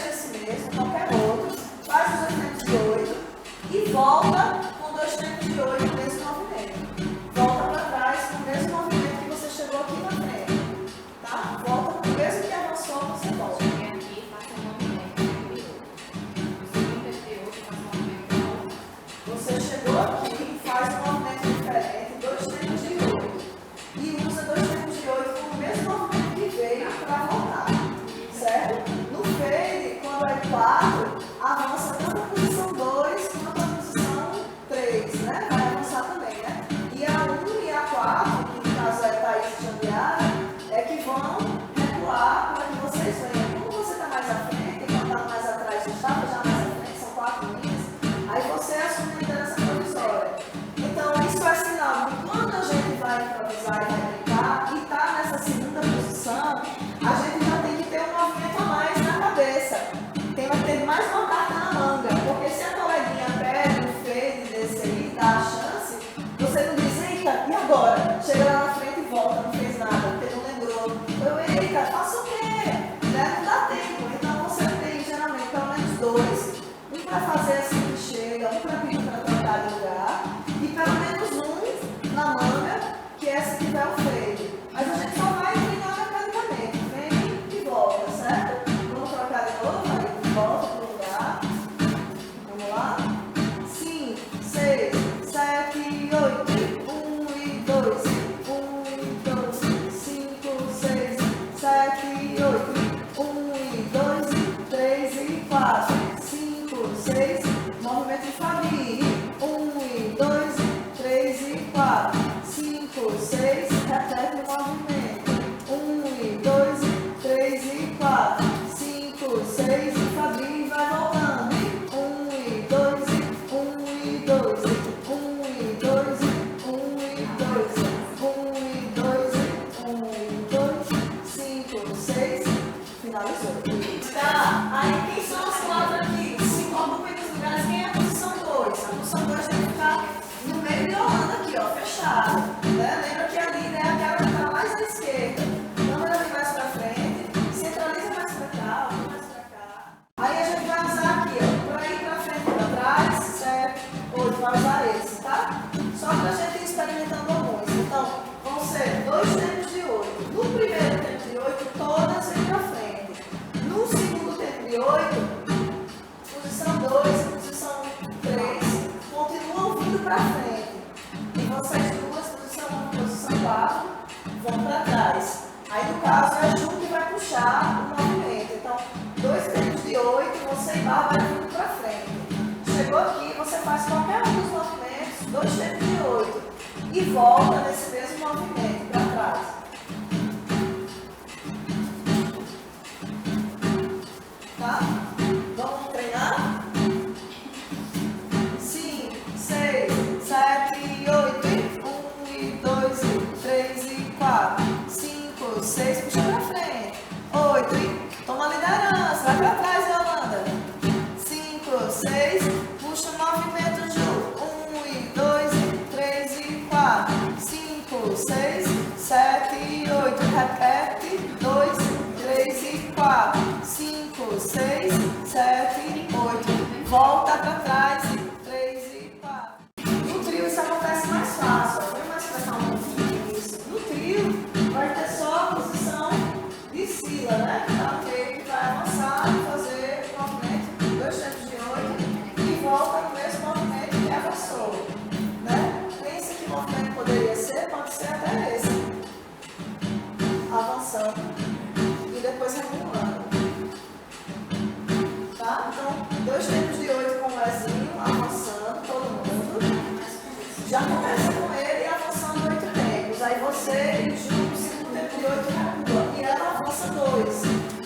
indo para frente. E vocês duas, posição 4, vão para trás. Aí, no caso, é a Ju que vai puxar o movimento. Então, 2 tempos de 8, você e Bar vai vindo para frente. Chegou aqui, você faz qualquer um dos movimentos, 2 tempos de 8. E volta nesse mesmo movimento para trás. Tá? Vamos treinar? 5, 6, 7, 8. 1, 2, 3, 4. 5, 6. Puxa pra frente. 8. Toma a liderança. Vai pra trás, Yolanda. 5, 6. Puxa o movimento, Ju. 1, 2, 3, 4. 5, 6, 7, 8. Repete. 2, 3, 4. 5, 6, 7, 8. Volta para trás. 3 e 4. No trio isso acontece mais fácil. Vamos mais expressar um pouquinho isso. No trio vai ter só a posição de Sila, né? Que vai avançar e fazer o movimento 2 tempos de 8 e volta no mesmo movimento que avançou. Né? Pensa que o movimento poderia ser, pode ser até esse. Avançando e depois recuando. Tá? Então, 2 tempos de 8 com o Lezinho, avançando, todo mundo. Já começa com ele avançando 8 tempos. Aí você e Ju, no segundo tempo de 8, recua. E ela avança 2.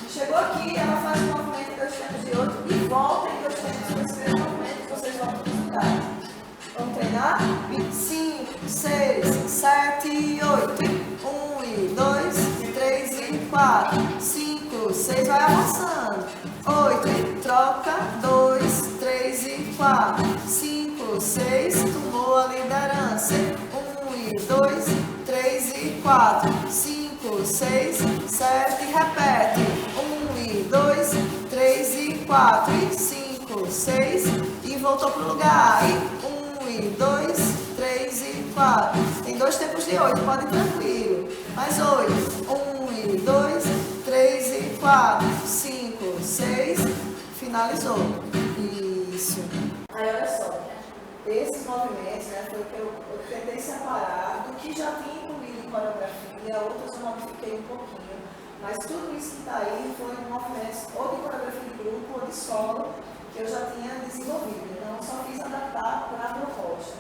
Chegou aqui, ela faz o movimento em 2 tempos de 8 e volta em 2 tempos de 8. Esse mesmo movimento que vocês vão resultar. Vamos treinar? 5, 6, 7, 8. 1, 2, 3 e 4. 5, 6, vai avançando. 8, troca. 2, 3 e 4. 5, 6, tomou a liderança. 1, 2, 3 e 4. 5, 6, 7, repete. 1, 2, 3 e 4. 5, 6 e voltou pro lugar. 1, 2, 3 e 4. Tem 2 tempos de 8, pode ir tranquilo. Mais 8. 1, 2, 3 e 4. 5, 6. Finalizou. Isso. Aí olha só. Esses movimentos, né, foi o que eu tentei separar do que já tinha incluído em coreografia, outros eu modifiquei um pouquinho. Mas tudo isso que está aí foi movimentos ou de coreografia de grupo ou de solo que eu já tinha desenvolvido. Então, eu só fiz adaptar para a proposta.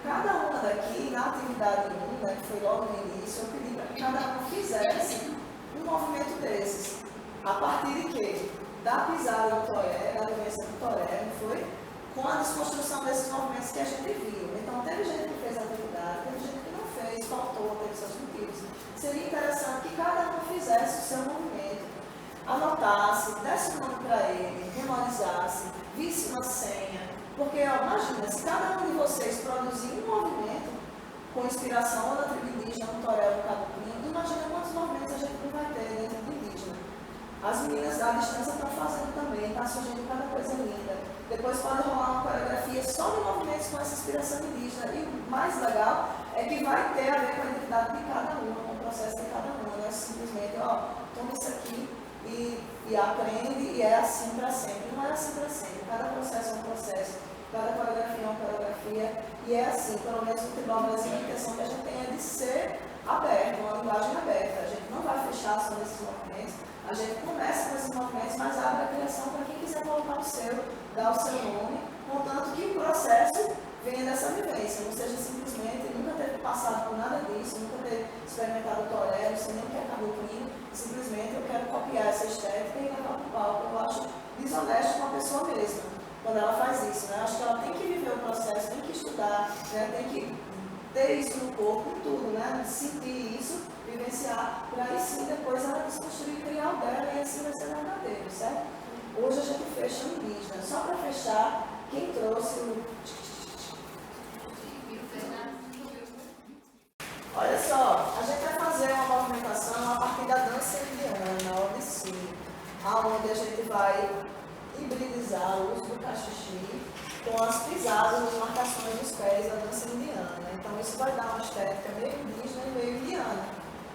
Cada uma daqui, na atividade 1, né, que foi logo no início, eu pedi para que cada uma fizesse um movimento desses. A partir de quê? Da pisada do toré, da vivência do toré, não foi? Com a desconstrução desses movimentos que a gente viu. Então, teve gente que fez a atividade, teve gente que não fez, faltou, teve seus motivos. Seria interessante que cada um fizesse o seu movimento, anotasse, desse um nome para ele, memorizasse, visse uma senha. Porque, ó, imagina, se cada um de vocês produzir um movimento com inspiração ou da tribo indígena, no toré, no caboclinho, imagina quantos movimentos a gente não vai ter dentro do indígena. As meninas da distância estão fazendo também, está surgindo cada coisa linda. Depois pode rolar uma coreografia só de movimentos com essa inspiração indígena. E o mais legal é que vai ter a ver com a identidade de cada uma, com o processo de cada uma. Não é simplesmente, ó, toma isso aqui e aprende e é assim para sempre. Não é assim para sempre. Cada processo é um processo, cada coreografia é uma coreografia. E é assim, pelo menos no Tribunal Brasileiro, a intenção que a gente tem é de ser aberto, uma linguagem aberta. A gente não vai fechar só nesses movimentos. A gente começa com esses movimentos, mas abre a criação para quem quiser colocar o seu, dar o seu nome, contanto que o processo venha dessa vivência, não seja simplesmente nunca ter passado por nada disso, nunca ter experimentado o toré, não sei nem o que é caboclinho, simplesmente eu quero copiar essa estética e levar para o palco. Eu acho desonesto com a pessoa mesma, quando ela faz isso, né? Eu acho que ela tem que viver o processo, tem que estudar, né? Tem que ter isso no corpo, em tudo, né? Sentir isso, vivenciar, para aí sim depois ela desconstruir e criar o dela e assim vai ser verdadeiro, certo? Hoje a gente fecha o indígena. Só para fechar, quem trouxe o... Olha só, a gente vai fazer uma movimentação a partir da dança indiana, Odissi, onde a gente vai hibridizar o uso do cachixi com as pisadas e marcações dos pés da dança indiana. Então isso vai dar uma estética meio indígena e meio indiana.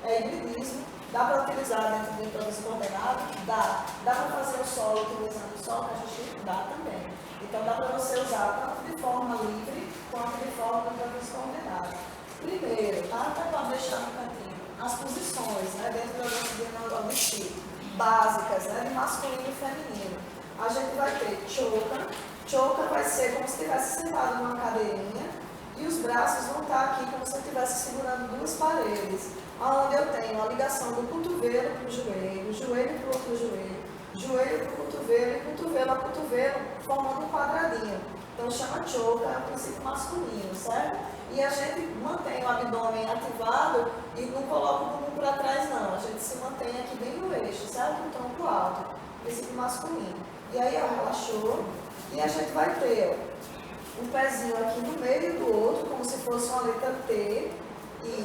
É hibridismo. Dá para utilizar dentro de improviso coordenado? Dá. Dá para fazer o solo utilizando só o cachixi? Dá também. Então dá para você usar tanto de forma livre quanto de forma até pode deixar no cantinho, as posições, né, dentro da dança do vestido, básicas, né, de masculino e feminino. A gente vai ter choca. Choca vai ser como se estivesse sentado numa cadeirinha e os braços vão estar aqui como se eu estivesse segurando duas paredes, onde eu tenho a ligação do cotovelo para o joelho, joelho para o outro joelho, joelho para o cotovelo e cotovelo a cotovelo, formando um quadradinho. Então chama choca, é um princípio masculino, certo? E a gente mantém o abdômen ativado e não coloca o bumbum para trás não, a gente se mantém aqui bem no eixo, certo? O tronco alto, princípio masculino. E aí, ó, relaxou. E a gente vai ter um pezinho aqui no meio do outro, como se fosse uma letra T.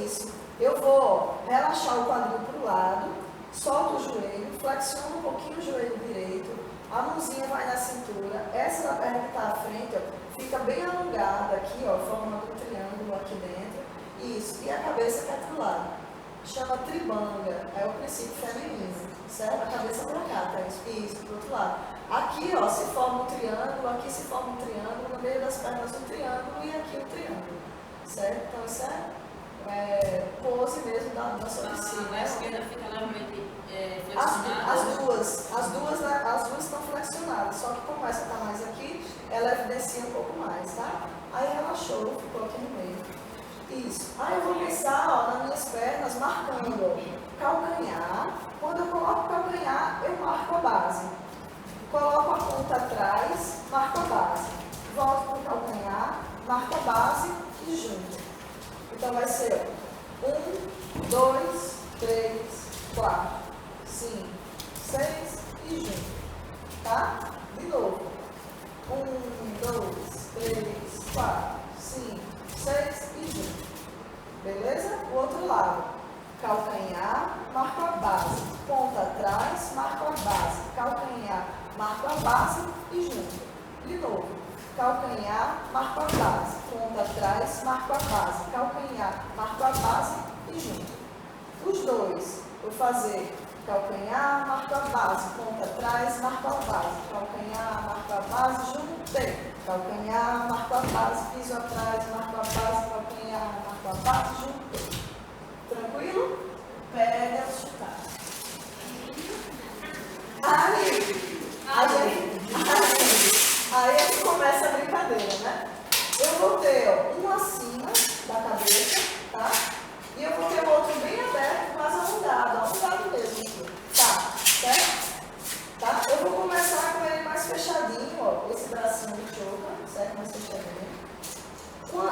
Isso. Eu vou relaxar o quadril para o lado, solto o joelho, flexiono um pouquinho o joelho direito, a mãozinha vai na cintura, essa da perna que está à frente, ó, fica bem alongada aqui, ó, formando um triângulo aqui dentro. Isso. E a cabeça cai para o lado. Chama tribanga, é o princípio feminino, certo? A cabeça para cá, tá? Isso, para o outro lado. Aqui, ó, se forma um triângulo, aqui se forma um triângulo, no meio das pernas um triângulo e aqui um triângulo, certo? Então isso é pose mesmo da dança de cima. A esquerda fica levemente flexionada? As duas estão flexionadas, só que como essa está mais aqui, ela evidencia um pouco mais, tá? Aí relaxou, ficou aqui no meio. Isso. Aí eu vou pensar, ó, nas minhas pernas, marcando calcanhar. Quando eu coloco o calcanhar, eu marco a base. Coloco a ponta atrás, marco a base. Volto para o calcanhar, marco a base e junto. Então vai ser 1, 2, 3, 4, 5, 6 e junto. Tá? De novo. 1, 2, 3, 4, 5, 6 e junto. Beleza? O outro lado. Calcanhar, marco a base. Ponta atrás, marco a base. Calcanhar, marco a base e junto. De novo. Calcanhar, marco a base. Ponta atrás, marco a base. Calcanhar, marco a base e junto. Os dois. Vou fazer calcanhar, marco a base. Ponta atrás, marco a base. Calcanhar, marco a base, juntei. Calcanhar, marco a base, piso atrás, marco a base. Calcanhar, marco a base, juntei. Tranquilo? Pega o chutar. Aí é que começa a brincadeira, né? Eu vou ter ó, um acima da cabeça, tá? E eu vou ter o outro bem aberto, mas alongado mesmo aqui. Tá, certo? Tá? Eu vou começar com ele mais fechadinho, ó, esse bracinho de choca, certo? Mais fechadinho.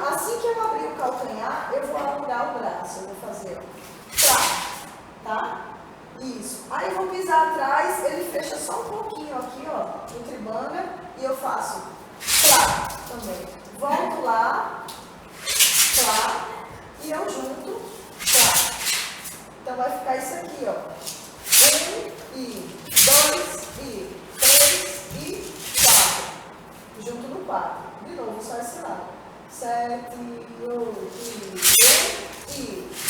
Assim que eu abrir o calcanhar, eu vou alongar o braço, eu vou fazer, ó, tá? Isso. Aí eu vou pisar atrás, ele fecha só um pouquinho aqui, ó, no tribanga, e eu faço plá também. Volto lá, plá, e eu junto, plá. Então vai ficar isso aqui, ó. 1 e 2 e 3 e 4. Junto no 4. De novo, só esse lado. 7, 8 e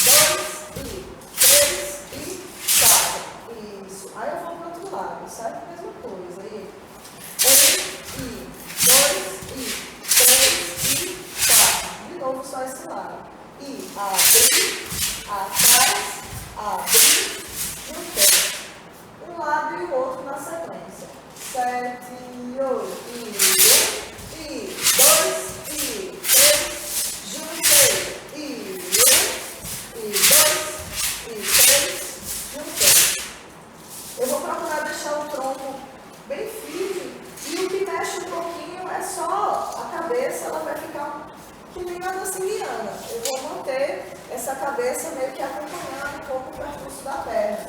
2 e 3 e 4. Isso. Aí eu vou para o outro lado, certo? Mesma coisa. Aí, 1 e 2 e 3 e 4. De novo, só esse lado. E abrir, atrás, abrir, juntei. Um lado e o outro na sequência. 7, 8 e 2 e 3, juntei. E 1 e 2 e 3, juntei. Eu vou procurar deixar o tronco bem firme e o que mexe um pouquinho é só a cabeça, ela vai ficar que nem uma dança indiana. Eu vou manter essa cabeça meio que acompanhando um pouco o percurso da perna.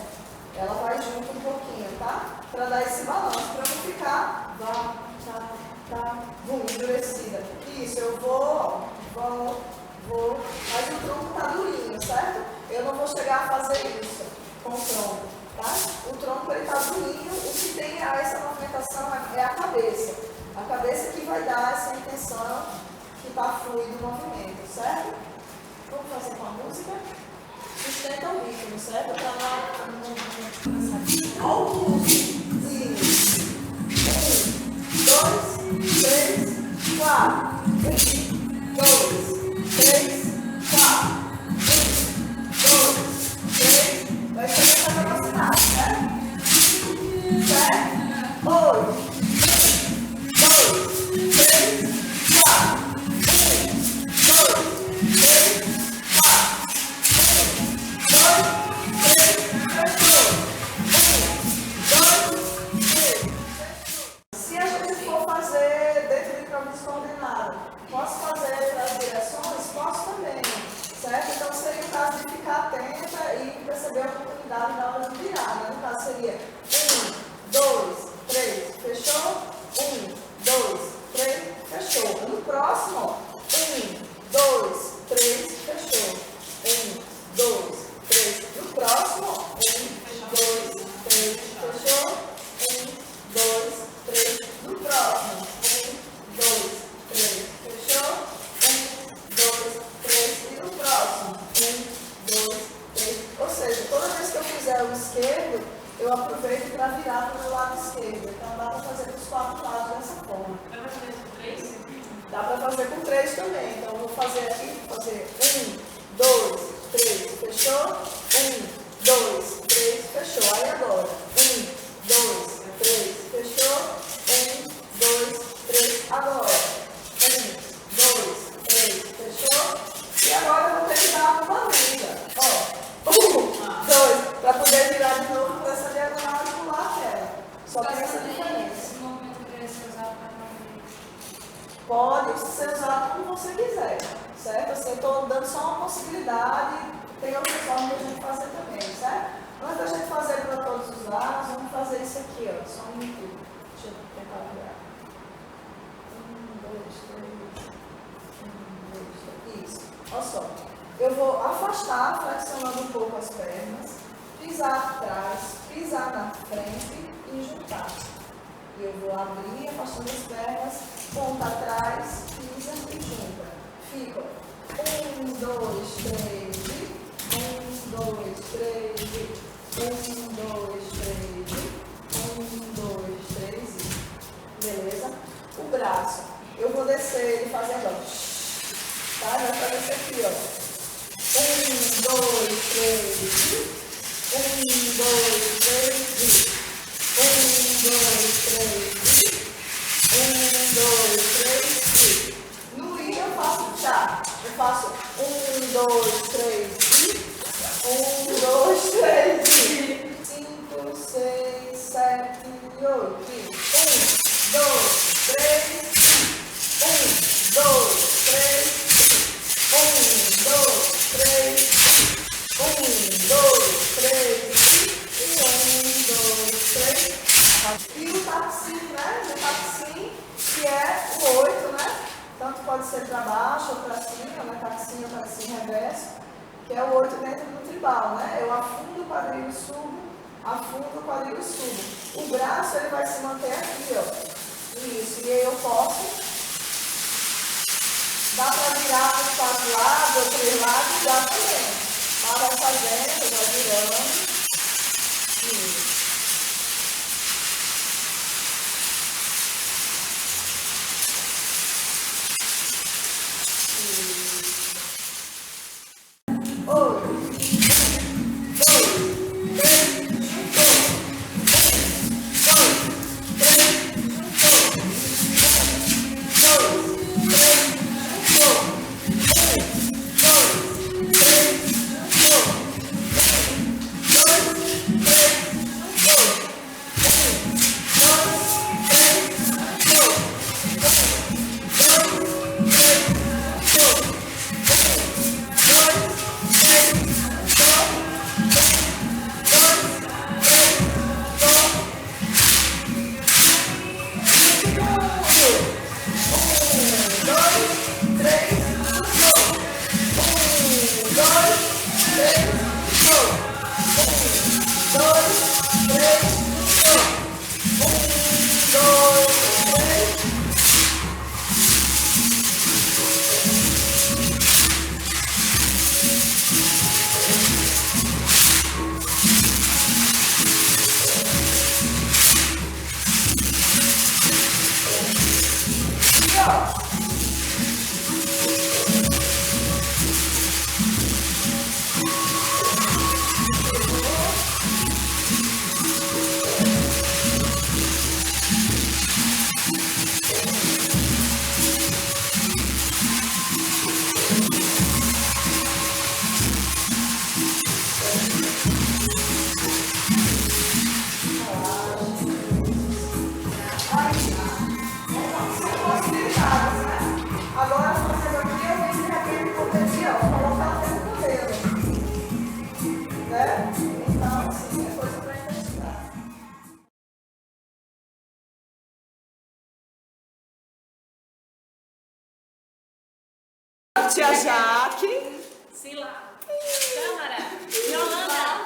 Ela vai junto um pouquinho, tá? Para dar esse balanço, para não ficar endurecida. Isso, eu vou, mas o tronco tá durinho, certo? Eu não vou chegar a fazer isso com o tronco, tá? O tronco ele tá durinho, o que tem essa movimentação é a cabeça. A cabeça que vai dar essa intenção que tá fluido o movimento, certo? Vamos fazer com a música? Sustenta o ritmo, certo? Para lá. Isso. 1, 2, 3, 4. 1, 2, 3, 4. 1, aproveito para virar para o meu lado esquerdo. Então, dá para fazer dos 4 lados dessa forma. Dá pra fazer com 3? Dá para fazer com 3 também. Então, eu vou fazer aqui, vou fazer 1, 2, 3, fechou? 1, 2, 3, fechou. Aí agora, 1, 2, 3, fechou? 1, 2, 3, agora. 1, 2, 3, fechou? E agora eu vou ter que dar uma liga. Ó, 1, 2, para poder virar de novo para essa diagonal e pular aquela. Só tem essa diferença. Esse movimento poderia ser usado para fazer. Pode ser usado como você quiser, certo? Assim, eu estou dando só uma possibilidade, tem outras formas de a gente fazer também, certo? Antes da gente fazer para todos os lados, vamos fazer isso aqui, ó, só um minuto. Deixa eu tentar virar. 1, 2, 3, 1, 2, 3, isso. Olha só, eu vou afastar, flexionando um pouco as pernas, pisar atrás, pisar na frente e juntar. E eu vou abrir, afastando as pernas, ponta atrás, pisa e junta. Fica 1, 2, 3, 1, 2, 3, 1, 2, 3, 1, 2, 3, beleza? O braço, eu vou descer ele fazendo, ó, tá? Vai fazer isso aqui, ó. 1, 2, 3, 1, 2, 3, 1, 2, 3, 1, 2, 3, no I eu faço chá. Eu faço 1, 2, 3, 1, 2, 3, 5, 6, 7, 8. 1, 2, 3, 1, 2, 3, 1, 2, 3, 1, 2, 3, e 1, 2, 3. E o taxinho, né? O taxinho, que é o 8, né? Tanto pode ser para baixo ou para cima, né? Taxinho reverso, que é o 8 dentro do tribal, né? Eu afundo o quadril e subo, afundo o quadril e subo. O braço, ele vai se manter aqui, ó. Isso, e aí eu posso, dá para virar para os 4 lados ou 3 lados, dá também. Tá? Vai fazendo, vai virando. Isso. Agora, fazendo aqui, eu vou ensinar aquele potencial, colocar até no cabelo. Né? Então, assim, é coisa para investigar. Tia Jaque. Sila. Câmara. Yolanda.